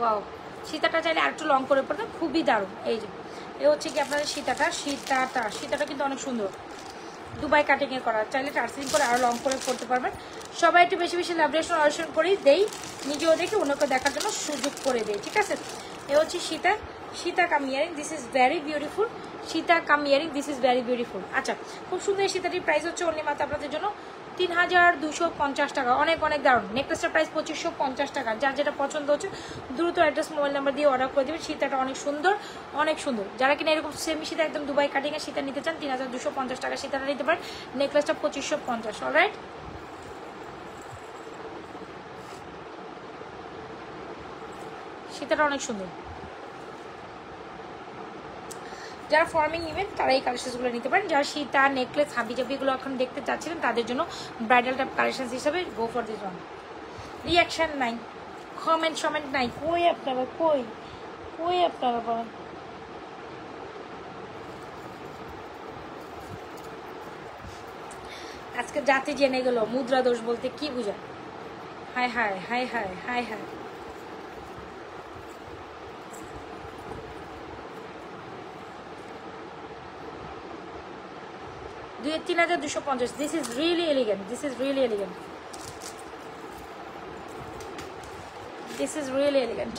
ওয়াও, সীতাটা চাইলে আরেকটু লং করে পড়তে খুবই দারুণ। এই যে এ হচ্ছে কি আপনাদের সীতাটা কিন্তু অনেক সুন্দর, দুবাই কাটিংয়ে করা, চাইলে টার্সিং করে আরও লং করে পড়তে পারবেন। সবাই একটু বেশি লাভরেশন অর্জন করেই দেই, নিজেও দেখি অন্যকে দেখার জন্য সুযোগ করে দেয়, ঠিক আছে? এ হচ্ছে Sita cum earring, this is very beautiful. Sita cum earring, this is very beautiful. আচ্ছা, খুব সুন্দর এই সীতাটির প্রাইস হচ্ছে অনলি মাত্র আপনাদের জন্য 3250 টাকা, অনেক অনেক দারুণ। নেকলেসটার প্রাইস 2550 টাকা। যার যেটা পছন্দ হচ্ছে দ্রুত অ্যাড্রেস মোবাইল নাম্বার দিয়ে অর্ডার করে দেবেন। সীতাটা অনেক সুন্দর, অনেক সুন্দর। যারা কিনা এরকম সেমি সীতা একদম দুবাই কাটিং এর সীতা নিতে চান 3250 টাকা সীতাটা নিতে পারেন। নেকলেসটা 2550। অলরাইট, সীতাটা অনেক সুন্দর। যারা ফর্মিং নেবেন তারা এই কালেকশনগুলো নিতে পারেন। যারা সীতা নেকলেস হাবিজাবিগুলো এখন দেখতে চাচ্ছিলেন তাদের জন্য ব্রাইডাল টাইপ কালেকশন হিসাবে গো ফর দিস ওয়ান। রিয়াকশন নাই, কমেন্ট নাই, কই আপনারা, কই আপনারা বলেন। আজকে জাতি জেনে গেল মুদ্রা দোষ বলতে কি বুঝায়। হায় হায় হায় হায় হায় হায়। $3250। This is really elegant. This is really elegant. This is really elegant.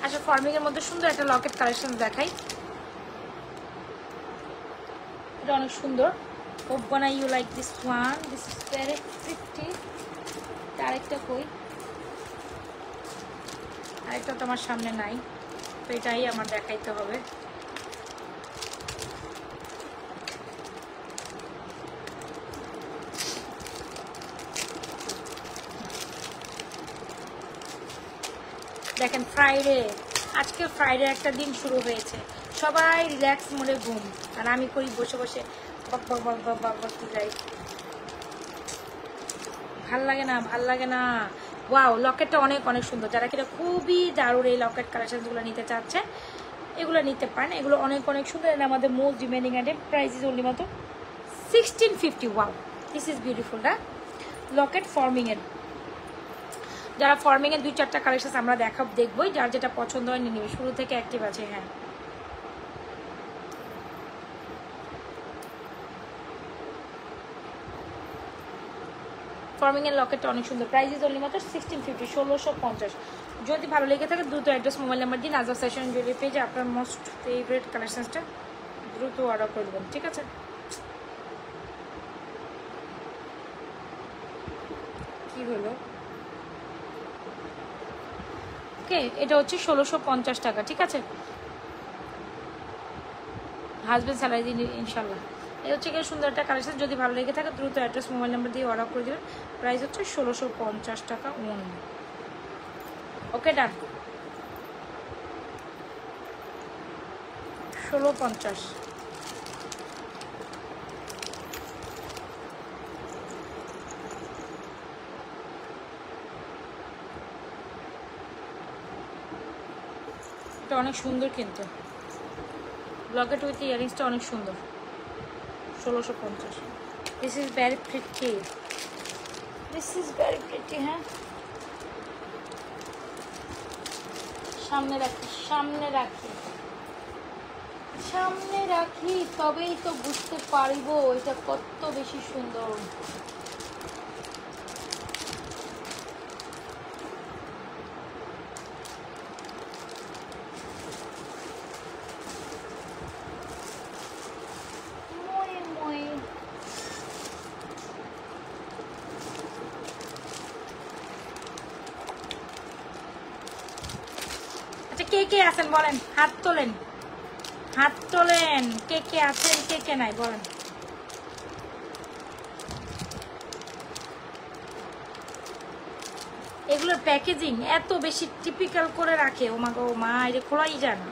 আচ্ছা, ফর্মিং এর মধ্যে সুন্দর একটা লকেট কালেকশন দেখাই। এটা অনেক সুন্দর। ওপনা you like this one, this is very pretty. আরেকটা কই, আরেকটা তো আমার সামনে নাই, তো এটাই আমার দেখাইতে হবে। দেখেন ফ্রাইডে, আজকে ফ্রাইডে একটা দিন শুরু হয়েছে, সবাই রিল্যাক্স মোডে ঘুম, আর আমি করি বসে বসে বক বক বক বক বক করতে যাই। ভাল লাগে না, ভাল লাগে না। ওয়াও, লকেটটা অনেক অনেক সুন্দর। যারা কিনা খুবই দারুণ এই লকেট কালেকশনগুলো নিতে চাচ্ছেন এগুলো নিতে পারেন। এগুলো অনেক অনেক সুন্দর। আমাদের most demanding item. Price is only মাত্র 1650। ওয়াও, দিস ইজ বিউটিফুল না লকেট ফর্মিং এর। যারা ফর্মিং এর 2-4টা কালেকশন আমরা দেখবই, যার যেটা পছন্দ হয় নিয়ে নেবে। শুরু থেকে অ্যাক্টিভ আছে। হ্যাঁ, ফর্মিং এর লকেটটা অনেক সুন্দর। প্রাইস ইজ অনলি মাত্র 1650, 1650। যদি ভালো লেগে থাকে দ্রুত অ্যাড্রেস মোবাইল নাম্বার দিন। নাজফ ফ্যাশন জুয়েলারি পেজে আপনার মোস্ট ফেভারিট কালেকশনসটা দ্রুত অর্ডার করে দেবেন, ঠিক আছে? কি হলো? ওকে, এটা হচ্ছে 1650 টাকা, ঠিক আছে? হাজবেন্ড স্যালারি দিন ইনশাল্লাহ। এই হচ্ছে কি সুন্দর একটা কালেকশন। যদি ভালো লেগে থাকে দ্রুত অ্যাড্রেস মোবাইল নাম্বার দিয়ে অর্ডার করে দেবেন। প্রাইস হচ্ছে 1650 টাকা অনলি। ওকে, ডান। 1650। এটা অনেক সুন্দর কিন্তু লকেট উইথ ইয়ারিংসটা অনেক সুন্দর। 1650। This is very pretty, this is very pretty. হ্যাঁ, সামনে রাখি, সামনে রাখি, সামনে রাখি, তবেই তো বুঝতে পারব এটা কত বেশি সুন্দর। কে কে আছেন বলেন, হাত তোলেন, হাত তোলেন। কে কে আছেন, কে কে নাই বলেন। এগুলোর প্যাকেজিং এত বেশি টিপিক্যাল করে রাখে, ও মা গো মা, এটা খোলাই যায় না।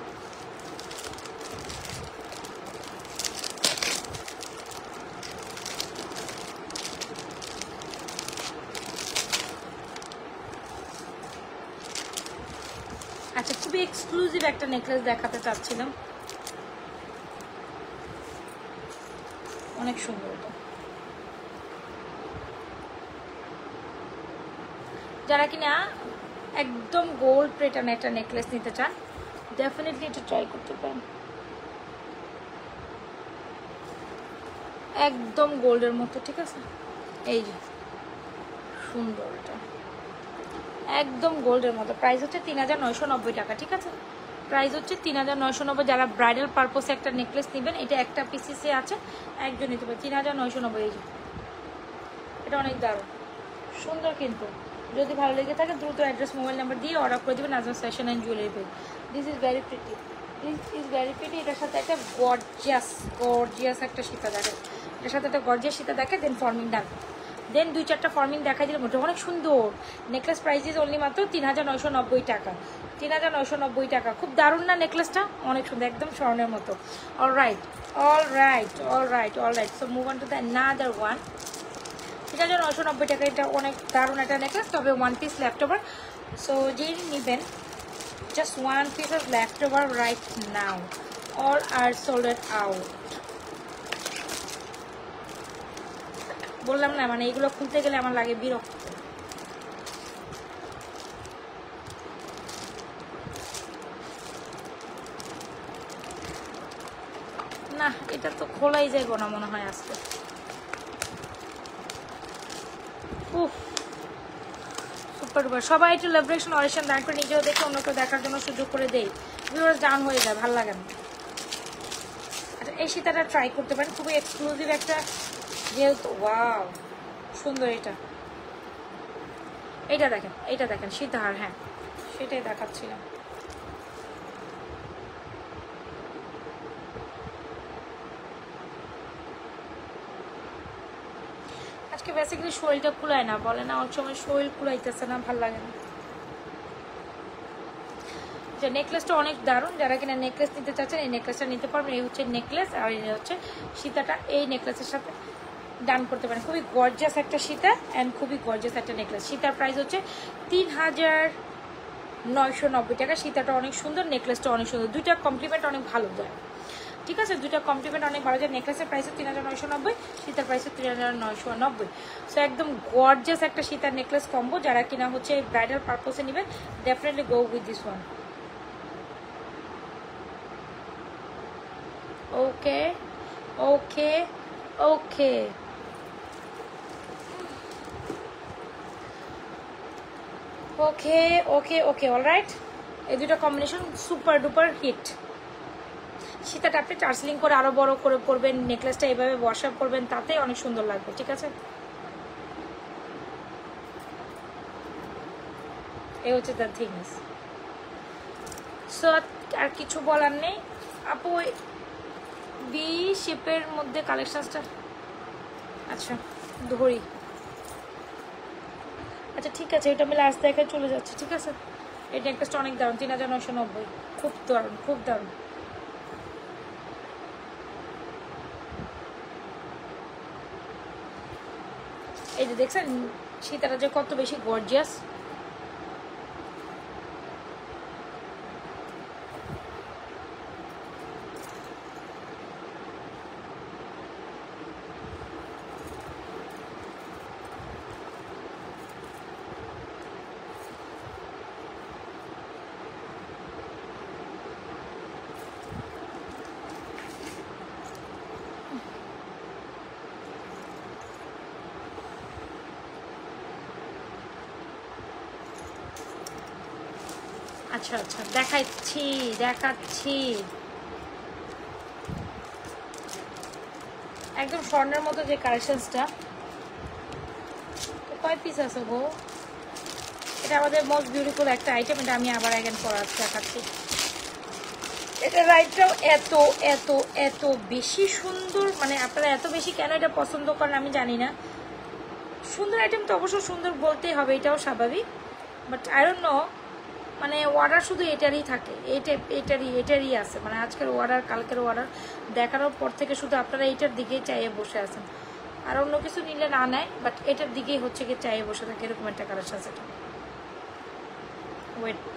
আচ্ছা, খুবই এক্সক্লুসিভ একটা নেকলেস দেখাতে চাচ্ছিলাম, অনেক সুন্দর। এটা যারা কিনা একদম গোল্ড প্যাটার্ন একটা নেকলেস নিতে চান ডেফিনেটলি এটা ট্রাই করতে পারেন। একদম গোল্ডের মতো, ঠিক আছে? এই যে সুন্দর, এটা একদম গোল্ডের মতো। প্রাইস হচ্ছে 3990 টাকা, ঠিক আছে? প্রাইস হচ্ছে 3990। যারা ব্রাইডাল পারপোসে একটা নেকলেস নেবেন, এটা একটা পিসিসি আছে, একজন নিতে পারে। 3990। এই যে এটা অনেক দারুণ সুন্দর, কিন্তু যদি ভালো লেগে থাকে দ্রুত অ্যাড্রেস মোবাইল নাম্বার দিয়ে অর্ডার করে দেবেন Nazma fashion and jewellery page. This is very pretty, this is very pretty. এটার সাথে একটা গর্জিয়াস একটা সীতা দেখে, এটার সাথে একটা গর্জিয়াস সীতা দেখে, দেন ফর্মিং ডান, দেন 2-4টা ফর্মিং দেখা দিলে মোটে অনেক সুন্দর। নেকলেস প্রাইস ইজ অনলি মাত্র 3990 টাকা। 3990 টাকা। খুব দারুণ না নেকলেসটা? অনেক সুন্দর, একদম স্বর্ণের মতো। Alright, so move on to the another one. 3990 টাকা। এটা অনেক দারুণ একটা নেকলেস, তবে 1 পিস লেফট ওভার। সো যেই নেবেন, just 1 piece is left over right now, all are sold out. বললাম না, মানে এগুলো খুলতে গেলে আমার লাগে বিরক্ত। না, এটা তো খোলাই যাইব না মনে হয় আজকে। উফ, সুপার ডুপার। সবাই একটু লেভরেশন অরেশন দান করে নিজেও দেখে অন্যকে দেখার জন্য সুযোগ করে দেই, ভিউয়ার্স ডাউন হয়ে যায়, ভালো লাগে না। আচ্ছা, এই সীতাটা ট্রাই করতে পারেন, খুবই এক্সক্লুসিভ একটা, যেহেতু ওয়াও সুন্দর। এটা দেখেন, এটা দেখেন সীতাহার, হ্যাঁ সেটাই দেখাচ্ছিলাম। আজকে বেসিক্যালি শরীরটা কুলায় না, বলে না অনেক সময় শরীর কুলাইতেছে না, ভাল লাগে না। যে নেকলেসটা অনেক দারুণ, যারা কিনা নেকলেস নিতে চাচ্ছেন এই নেকলেসটা নিতে পারবেন। এই হচ্ছে নেকলেস, আর এই হচ্ছে সীতাটা এই নেকলেসের সাথে ডান করতে পারেন। খুবই গর্জিয়াস একটা সীতা অ্যান্ড খুবই গর্জিয়াস একটা নেকলেস। সীতার প্রাইস হচ্ছে 3990 টাকা। সীতাটা অনেক সুন্দর, নেকলেসটা অনেক সুন্দর, দুইটা কমপ্লিমেন্ট অনেক ভালো যায়, ঠিক আছে? দুইটা কমপ্লিমেন্ট অনেক ভালো যায়। নেকলেসের প্রাইস 3990, সীতার প্রাইস 3990। সো একদম গর্জিয়াস একটা সীতার নেকলেস কম্বো। যারা কিনা হচ্ছে ব্রাইডাল পারপোসে নেবেন, definitely go with this one. Okay okay okay okay okay okay alright. এই দুটো কম্বিনেশন সুপার ডুপার হিট। সীতাটা আপনি টার্সলিং করে আরো বড় করে করবেন, নেকলেসটা এইভাবে ওয়াশ আপ করবেন, তাতে অনেক সুন্দর লাগবে, ঠিক আছে? এই হচ্ছে দ্য থিংস। সো আর কিছু বলার নেই আপু। বি শেপের মধ্যে কালেকশনসটা, আচ্ছা ধরি, আচ্ছা ঠিক আছে, এটা আমি লাস্ট দেখায় চলে যাচ্ছি, ঠিক আছে? এই নেকলেসটা অনেক দারুণ, 3990, খুব দারুণ, খুব দারুণ। এই যে দেখছেন সীতাটা যে কত বেশি গর্জিয়াস। আচ্ছা আচ্ছা দেখাচ্ছি দেখাচ্ছি, একদম স্বর্ণের মতো যে কালেকশনসটা। কয় পিস আছে গো? এটা আমাদের মোস্ট বিউটিফুল একটা আইটেম, এটা আমি আবার অ্যাগেন দেখাচ্ছি। এটা রাইটটাও এত এত এত বেশি সুন্দর, মানে আপনারা এত বেশি কেন এটা পছন্দ করেন আমি জানি না। সুন্দর আইটেম তো অবশ্য সুন্দর বলতেই হবে, এটাও স্বাভাবিক, বাট আই ডোন্ট নো, মানে অর্ডার শুধু এটারই থাকে, এটারই আছে, মানে আজকের অর্ডার কালকের অর্ডার দেখানোর পর থেকে শুধু আপনারা এইটার দিকেই চাইয়ে বসে আছেন, আর অন্য কিছু নিলে না নেয়, বাট এটার দিকেই হচ্ছে কি চাইয়ে বসে থাকে, এরকম একটা কালেকশন সেটা। ওয়েট,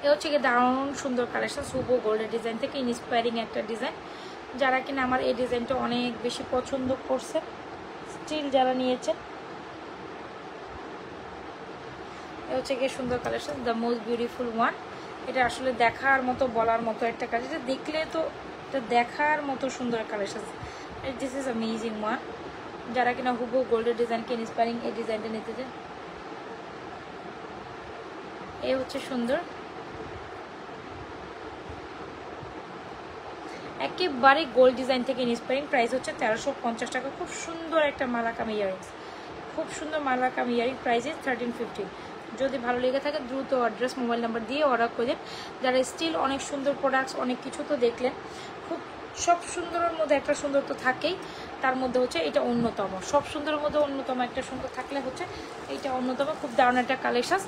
এ হচ্ছে গিয়ে দারুণ সুন্দর কালেকশন, সুবো গোল্ডের ডিজাইন থেকে ইন্সপায়ারিং একটা ডিজাইন, যারা কিনা আমার এই ডিজাইনটা অনেক বেশি পছন্দ করছে, স্টিল যারা নিয়েছেন। এ হচ্ছে গিয়ে সুন্দর collection, the most beautiful one. এটা আসলে দেখার মতো, বলার মতো একটা কাজ, এটা দেখলে তো এটা দেখার মতো সুন্দর collection. This is amazing one, যারা কিনা হুবহু গোল্ডের ডিজাইনকে ইন্সপায়ারিং এই ডিজাইনটা নিতে চান। এই হচ্ছে সুন্দর, একেবারে গোল্ড ডিজাইন থেকে ইন্সপায়ারিং। প্রাইস হচ্ছে 1350 টাকা। খুব সুন্দর একটা মালাকাম ইয়ারিংস, খুব সুন্দর মালাকাম ইয়ারিং। Price is 1350। যদি ভালো লেগে থাকে দ্রুত অ্যাড্রেস মোবাইল নাম্বার দিয়ে অর্ডার করে দিন। যারা স্টিল অনেক সুন্দর প্রোডাক্টস, অনেক কিছু তো দেখলেন, খুব সব সুন্দরের মধ্যে একটা সুন্দর তো থাকেই, তার মধ্যে হচ্ছে এটা অন্যতম। সব সুন্দরের মধ্যে অন্যতম একটা সুন্দর থাকলে হচ্ছে এইটা অন্যতম। খুব দারুণ একটা কালেকশন,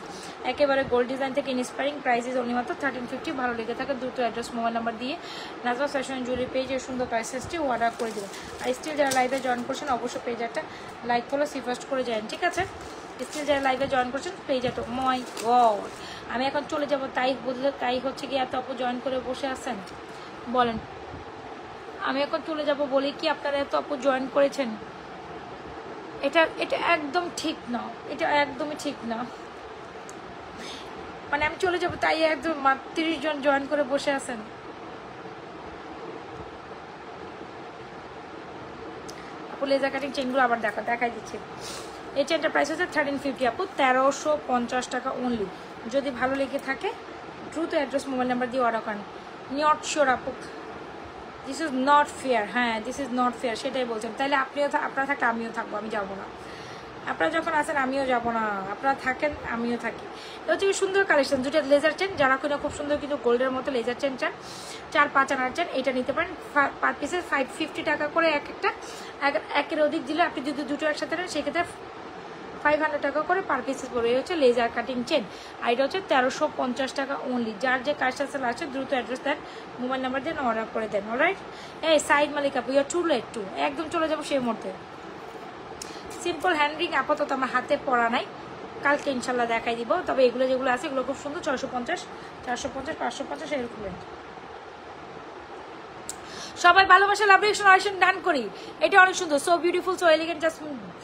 একেবারে গোল্ড ডিজাইন থেকে ইন্সপায়ারিং। প্রাইস ইজ অনলি মাত্র 1350। ভালো লেগে থাকে দ্রুত অ্যাড্রেস মোবাইল নাম্বার দিয়ে নাজমা ফ্যাশন জুয়েলারি পেজে সুন্দর প্রাইসেসটি অর্ডার করে দেবেন। আর স্টিল যারা লাইভে জয়েন করছেন অবশ্যই পেজ একটা লাইক ফলো সিফাস্ট করে যান, ঠিক আছে? স্টিল যারা লাইভে জয়েন করছেন পেজ একটা, মাই গড আমি এখন চলে যাব তাই বদলে, তাই হচ্ছে কি এত আপু জয়েন করে বসে আছেন বলেন? আমি এখন চলে যাব বলে কি আপনারা এত আপু জয়েন করেছেন? এটা এটা একদম ঠিক না, এটা একদমই ঠিক না। মানে আমি চলে যাব তাই একদম 30 জন জয়েন করে বসে আছেন। আপু লেজার কাটিং চেনগুলো আবার দেখাই দিচ্ছি। এই চেনটার প্রাইস হচ্ছে 1350 আপু, 1350 টাকা অনলি। যদি ভালো লেগে থাকে দ্রুত অ্যাড্রেস মোবাইল নাম্বার দিয়ে অর্ডার করেন। নট শিওর আপু, দিস ইজ নট ফেয়ার। হ্যাঁ দিস ইজ নট ফেয়ার, সেটাই বলছেন। তাহলে আপনিও আপনারা থাকলে আমিও থাকবো, আমি যাবো না। আপনারা যখন আসেন আমিও যাবো না, আপনারা থাকেন আমিও থাকি। এটা হচ্ছে সুন্দর কালেকশন, দুটো লেজার চেন। যারা কিনা খুব সুন্দর কিন্তু গোল্ডের মতো লেজার চেন চান, 4-5 আনার চেন, এটা নিতে পারেন। পার পিসে 550 টাকা করে এক একটা। একের অধিক দিলে আপনি যদি দুটো একসাথে নেন সেক্ষেত্রে 500 টাকা করে পার পিসেস পড়বে। এই হচ্ছে লেজার কাটিং চেন, আর এটা হচ্ছে 1350 টাকা অনলি। যার যে কাজটা আছে দ্রুত অ্যাড্রেস দেন, মোবাইল নাম্বার দেন, অর্ডার করে দেন। অলরাইট, এই সাইড মালিক আপু ইউ টু লেট টু, একদম চলে যাবো সেই মুহূর্তে। সিম্পল হ্যান্ডরিং আপাতত আমার হাতে পড়া নাই, কালকে ইনশাল্লাহ দেখাই দিব। তবে এগুলো যেগুলো আছে এগুলো খুব সুন্দর, 650, 450, 550 এরকম। সবাই ভালোবাসা লাভ রিঅ্যাকশন ডান করি। এটা অনেক সুন্দর, so beautiful, so elegant, just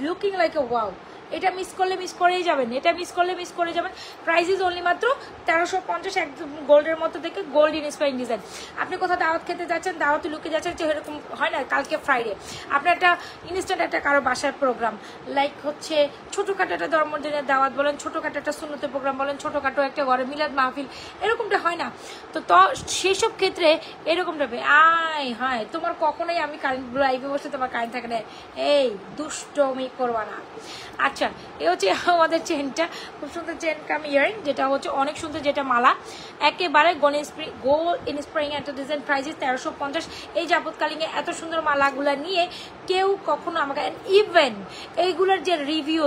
looking like a wow. এটা মিস করলে মিস করেই যাবেন, এটা মিস করলে মিস করে যাবেন। প্রাইস ইজ অনলি মাত্র 1350, একদম গোল্ডের মতো দেখে, গোল্ড ইন্সপায়ারিং ডিজাইন। আপনি কোথাও দাওয়াত খেতে যাচ্ছেন, দাওয়াতে লুকে যাচ্ছেন, এরকম হয় না কালকে ফ্রাইডে আপনার একটা ইনস্ট্যান্ট একটা কারো বাসার প্রোগ্রাম, লাইক হচ্ছে ছোটোখাটো একটা জন্মদিনের দাওয়াত বলেন, ছোটোখাটো একটা সুন্নতের প্রোগ্রাম বলেন, ছোটোখাটো একটা ঘরে মিলাদ মাহফিল, এরকমটা হয় না? তো সেসব ক্ষেত্রে এরকমটা আয় হয় তোমার কখনোই আমি কারেন্ট লাইভে বসে তোমার কারেন্ট থাকে না, এই দুষ্টমি করবা না। আচ্ছা, এ হচ্ছে আমাদের চেনটা, খুব সুন্দর চেন কাম ইয়ারিং, যেটা হচ্ছে অনেক সুন্দর, যেটা মালা একেবারে গোল ইন্সপায়ারিং একটা ডিজাইন। প্রাইস 1350। এই যাবৎকালীন এত সুন্দর মালাগুলা নিয়ে কেউ কখনো আমাকে, ইভেন এইগুলোর যে রিভিউ,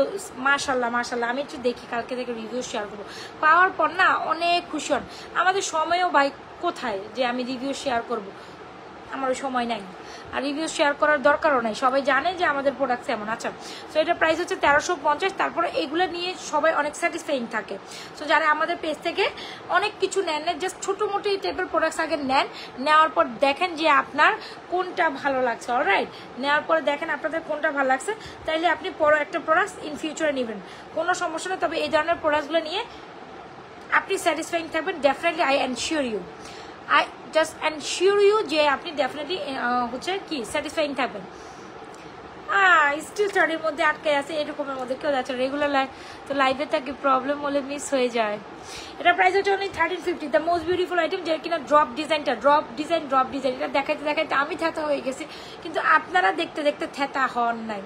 মাশাল্লাহ মাশাল্লাহ, আমি একটু দেখি কালকে থেকে রিভিউ শেয়ার করবো, পাওয়ার পর না অনেক খুশি হন। আমাদের সময়ও ভাই কোথায় যে আমি রিভিউ শেয়ার করব, আমার সময় নাই, আর রিভিউ শেয়ার করার দরকারও নাই, সবাই জানে যে আমাদের প্রোডাক্টস এমন। আচ্ছা, সো এটা প্রাইস হচ্ছে 1350। তারপরে এগুলো নিয়ে সবাই অনেক স্যাটিসফাইং থাকে। সো যারা আমাদের পেজ থেকে অনেক কিছু নেন, জাস্ট ছোটো মোটো এই টাইপের প্রোডাক্টস আগে নেন, নেওয়ার পর দেখেন যে আপনার কোনটা ভালো লাগছে। অলরাইট, নেওয়ার পরে দেখেন আপনাদের কোনটা ভালো লাগছে, তাইলে আপনি পরে একটা প্রোডাক্টস ইন ফিউচারে নেবেন, কোনো সমস্যা নেই। তবে এই ধরনের প্রোডাক্টসগুলো নিয়ে আপনি স্যাটিসফাইং থাকবেন, definitely I ensure you, I just ensure you যে আপনি ডেফিনেটলি হচ্ছে কি স্যাটিসফাইং থাকবেন। স্টিল স্টাডির মধ্যে আটকে আছে, এরকমের মধ্যে কেউ যাচ্ছে রেগুলার লাইফ, তো লাইফে থাকে প্রবলেম হলে মিস হয়ে যায়। এটা প্রাইস হচ্ছে only 1350, the most beautiful item, যে কিনা ড্রপ ডিজাইনটা, ড্রপ ডিজাইন। এটা দেখাইতে দেখাইতে আমি থ্যাতা হয়ে গেছি, কিন্তু আপনারা দেখতে দেখতে থ্যাতা হন নাই।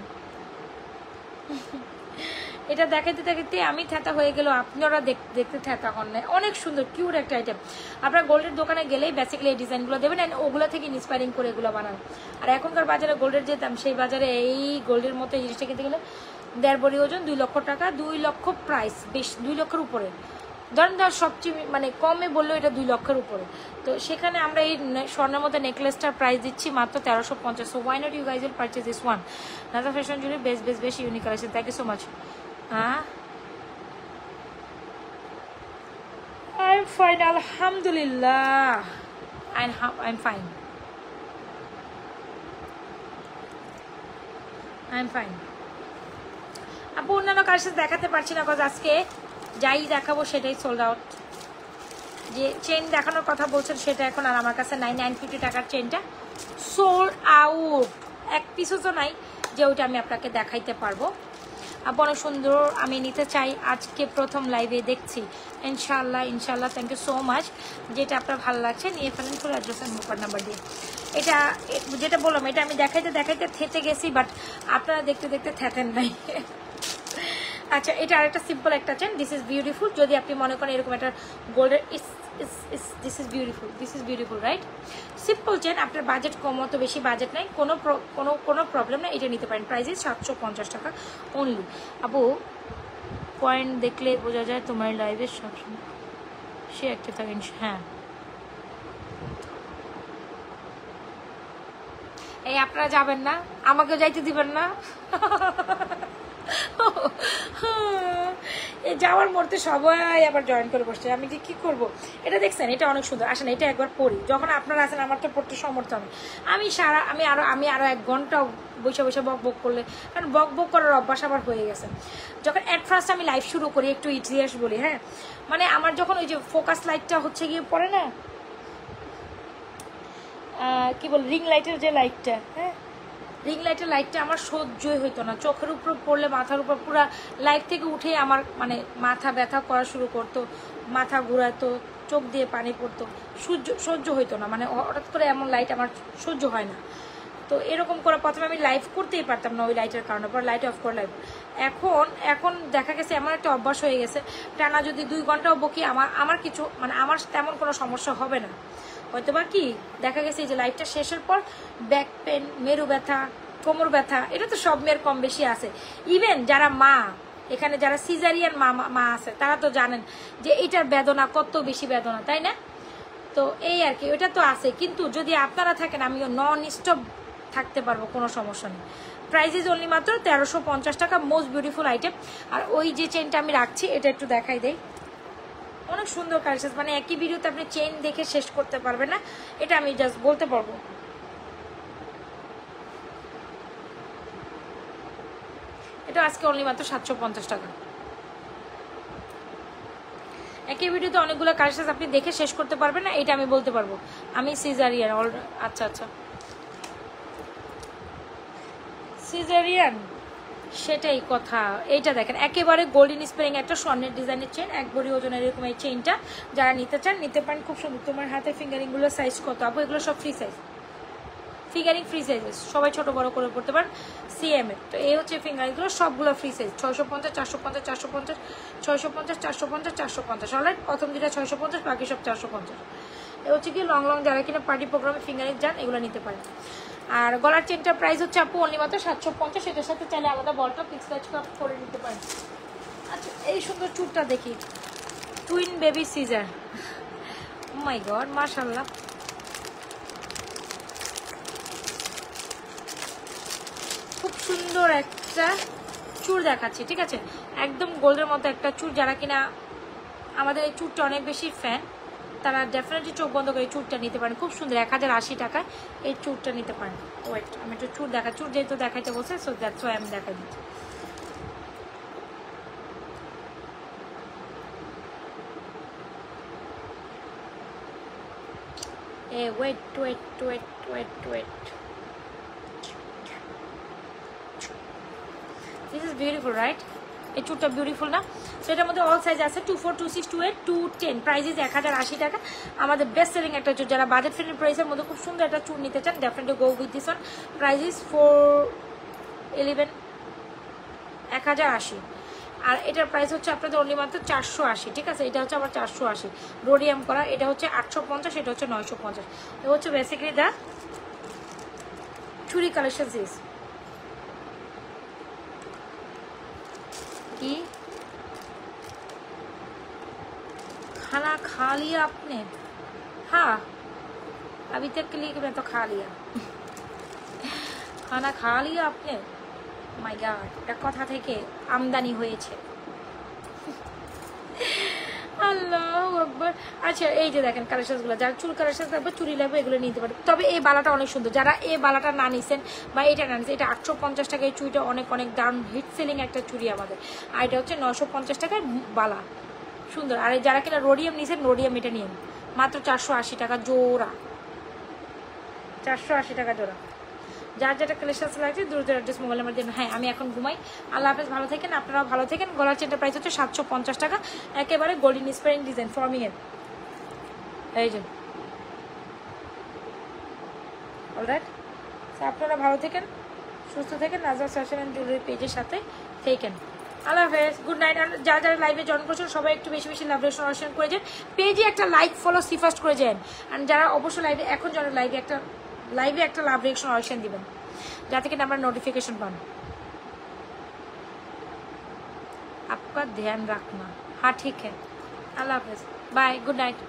এটা দেখাইতে দেখাইতে আমি থ্যাতা হয়ে গেল, আপনারা দেখতে থ্যাতা হন নাই। অনেক সুন্দর কিউট একটা আইটেম। আপনারা গোল্ডের দোকানে গেলেই বেসিক্যালি এই ডিজাইনগুলো দেবেন, অ্যান্ড ওগুলো থেকে ইন্সপায়ারিং করে এগুলো বানান। আর এখনকার বাজারে গোল্ডের যে দাম, সেই বাজারে এই গোল্ডের মতো এই জিনিসটা কিনতে গেলে 1.5 ভরি ওজন 2 লক্ষ টাকা, 2 লক্ষ প্রাইস, বেশ 2 লক্ষের উপরে ধরেন, সবচেয়ে মানে কমে বললেও এটা 2 লক্ষের উপরে। তো সেখানে আমরা এই স্বর্ণের মধ্যে নেকলেসটার প্রাইস দিচ্ছি মাত্র 1350। So why not you guys will purchase this one. Nazma fashion jewellery, best unique collection. Thank you so much. fine, alhamdulillah. I'm fine. I'm fine. আপু অন্যান্য কালেকশন দেখাতে পারছি না কারণ আজকে যাই দেখাবো সেটাই সোল্ড আউট। যে চেন দেখানোর কথা বলছেন সেটা এখন আর আমার কাছে নাই। 950 টাকার চেনটা সোল্ড আউট, এক পিসও তো নাই যে ওইটা আমি আপনাকে দেখাইতে পারবো। আপু অনেক সুন্দর, আমি নিতে চাই, আজকে প্রথম লাইভে দেখছি। ইনশাল্লাহ ইনশাল্লাহ, থ্যাংক ইউ সো মাচ। যেটা আপনার ভালো লাগছে নিয়ে ফেলেন ফুল অ্যাড্রেস আর মোবাইল নাম্বার দিয়ে। এটা যেটা বললাম এটা আমি দেখাইতে দেখাইতে থেতে গেছি, বাট আপনারা দেখতে দেখতে থেতেন নাই। আচ্ছা, এটা আরেকটা সিম্পল একটা চেন, দিস ইজ বিউটিফুল। যদি আপনি মনে করেন এরকম একটা গোল্ডের this is beautiful right, simple chain, আপনার বাজেট কম, অত বেশি বাজেট নাই, কোনো প্রবলেম নাই, এটা নিতে পারেন। প্রাইস ইজ 750 টাকা অনলি। আপু পয়েন্ট দেখলে বোঝা যায় তোমার লাইভের সবসময় সে একটা থাকেন। হ্যাঁ, এই আপনারা যাবেন না, আমাকেও যাইতে দিবেন না। যাওয়ার মুহূর্তে সবাই আবার জয়েন করে বসছে, আমি যে কি করব। এটা দেখছেন, এটা অনেক সুন্দর। আসেন এটা একবার পড়ি, যখন আপনারা আসেন আমার তো পড়তে সমর্থ হবে। আমি আরো 1 ঘন্টা বসে বসে বক করলে, কারণ বক করার অভ্যাস আবার হয়ে গেছে। যখন অ্যাট ফার্স্ট আমি লাইভ শুরু করি, একটু ইতিহাস বলি। হ্যাঁ, মানে আমার যখন ওই যে ফোকাস লাইটটা হচ্ছে গিয়ে পড়ে না, কি বল, রিং লাইটের যে লাইটটা, হ্যাঁ রিং লাইটের লাইটটা আমার সহ্যই হইতো না। চোখের উপর পড়লে মাথার উপর পুরো লাইট থেকে উঠে আমার মানে মাথা ব্যথা করা শুরু করতো, মাথা ঘুরাতো, চোখ দিয়ে পানি পড়তো, সহ্য হইতো না। মানে হঠাৎ করে এমন লাইট আমার সহ্য হয় না। তো এরকম করে প্রথমে আমি লাইভ করতেই পারতাম না ওই লাইটের কারণে, পর লাইট অফ করে লাইভ। এখন দেখা গেছে এমন একটা অভ্যাস হয়ে গেছে, টানা যদি 2 ঘন্টাও বকি আমার কিছু মানে আমার তেমন কোনো সমস্যা হবে না। হয়তো বা কি দেখা গেছে যে লাইটটা শেষের পর ব্যাক পেন, মেরু ব্যথা, কোমর ব্যথা, এটা তো সব মেয়ের কম বেশি আছে। ইভেন যারা মা, এখানে যারা সিজারিয়ান মা আছে তারা তো জানেন যে এইটার বেদনা কত বেশি বেদনা, তাই না? তো এই আর কি, ওইটা তো আছে। কিন্তু যদি আপনারা থাকেন আমিও নন স্টপ থাকতে পারবো, কোনো সমস্যা নেই। প্রাইস ইজ অনলি মাত্র 1350 টাকা, মোস্ট বিউটিফুল আইটেম। আর ওই যে চেনটা আমি রাখছি এটা একটু দেখাই দেই, অনেক সুন্দর কালেকশন, মানে একই ভিডিওতে আপনি চেন দেখে শেষ করতে পারবেন না, এটা আমি জাস্ট বলতে পারবো। এটা আজকে অনলি মাত্র 750 টাকা। একই ভিডিওতে অনেকগুলো কালেকশন আপনি দেখে শেষ করতে পারবেন না, এটা আমি বলতে পারবো। আমি সিজারিয়ান আচ্ছা সিজারিয়ান, সেটাই কথা। এইটা দেখেন একেবারে গোল্ডেন স্প্রিং একটা স্বর্ণের ডিজাইনের চেন, 1 ভরি ওজনের এরকম এই চেনটা যারা নিতে চান নিতে পারেন, খুব সুন্দর। তোমার হাতে ফিঙ্গারিং গুলো সাইজ কত আপু? এগুলো সব free size, fingering free sizes, সবাই ছোট বড় করে পড়তে পারেন, সিএম এর। তো এই হচ্ছে ফিঙ্গারিং গুলো, সবগুলো ফ্রি সাইজ, 650 450 450 650 450 450। অলরাইট, প্রথম যেটা 650, বাকি সব 450। এ হচ্ছে কি লং যারা কিনা পার্টি প্রোগ্রামে ফিঙ্গারিং যান এগুলো নিতে পারেন। আর গলার চেনটার প্রাইস হচ্ছে আপু অনলি মাত্র 750। এটার সাথে চাইলে আলাদা বলটা ফিক্স কাপ করে নিতে পারেন। আচ্ছা, এই সুন্দর চুরটা দেখি, টুইন বেবি সিজার, মাই গড মাশাআল্লাহ, খুব সুন্দর একটা চুর দেখাচ্ছি। ঠিক আছে, একদম গোল্ডের মতো একটা চুর। যারা কিনা আমাদের এই চুরটা অনেক বেশি ফ্যান তারা ডেফিনেটলি চোখ বন্ধ করে চুরটা নিতে পারেন। খুব সুন্দর, 1080 টাকায় এই চুরটা নিতে পারেন। ওয়েট, আমি একটু চুর চুর যেহেতু দেখাইতে বলছে, সো দ্যাটস ওয়াই আমি দেখাই দিচ্ছি। Wait, this is beautiful right, এই চুরটা বিউটিফুল না? তো এটার মধ্যে অল সাইজ আছে, 24, 26, 28, 210। প্রাইস ইজ 1080 টাকা। আমাদের বেস্ট সেলিং একটা চুর, যারা বাজেট ফ্রেন্ডলি প্রাইসের মধ্যে খুব সুন্দর একটা চুর নিতে চান definitely go with this one. Price is 411 1080। আর এটার প্রাইস হচ্ছে আপনাদের অনলি মাত্র 480। ঠিক আছে, এটা হচ্ছে আবার 480 রোডিয়াম করা, এটা হচ্ছে 850, এটা হচ্ছে 950। এটা হচ্ছে বেসিক্যালি দা চুরি কালেকশন ইজ কি। खाना खा लिया आपने? हाँ, अभी तक के लिए मैं तो खा लिया। खाना खा लिया आपने? माय गॉड, এটা কথা থেকে আমদানি হয়েছে। আল্লাহু আকবর। আচ্ছা এই যে দেখেন কালেকশনগুলো, যারা চুল কালেকশন থাকবে, চুরি লাগবে, এগুলো নিতে পারে। তবে এই বালাটা অনেক সুন্দর, যারা এই বালাটা না নিছেন বা এটা না নিছেন, এটা 850 টাকা। এই চুড়িটা অনেক অনেক দারুণ হিট সেলিং একটা চুড়ি আমাদের। আর এটা হচ্ছে 950 টাকার বালা, সুন্দর। আর যারা কিনা রোডিয়াম নিছেন, রোডিয়াম এটা নিন মাত্র 480 টাকা জোড়া, 480 টাকা জোড়া। যার যেটা কালেকশন লাগছে দ্রুত অ্যাড্রেস মোবাইল নাম্বার দিন। হ্যাঁ আমি এখন ঘুমাই। আল্লাহ হাফেজ, ভালো থাকেন, আপনারাও ভালো থাকেন। গলার চেনটার প্রাইস হচ্ছে 750 টাকা, একেবারে গোল্ডেন স্প্রিং ডিজাইন ফর্মিংয়ের। এই যে অলরাইট, আপনারা ভালো থাকেন, সুস্থ থাকেন, নাজরা ফ্যাশন অ্যান্ড জুয়েলারি পেজের সাথে থাকেন। আল্লাহ হাফেজ, গুড নাইট। আর যারা যারা লাইভে জয়েন করছেন সবাই একটু বেশি বেশি লাভ রেশন করে যান, পেজে একটা লাইক ফলো সিফাস্ট করে যান। আর যারা অবশ্যই লাইভে এখন যারা লাইভে একটা লাভ রেশন দিবেন, যাতে কিনা আমরা নোटिफिकेशन पान। आपका ध्यान रखना। हाँ ठीक है, अल्लाह हाफिज़, बाय, गुड नाइट।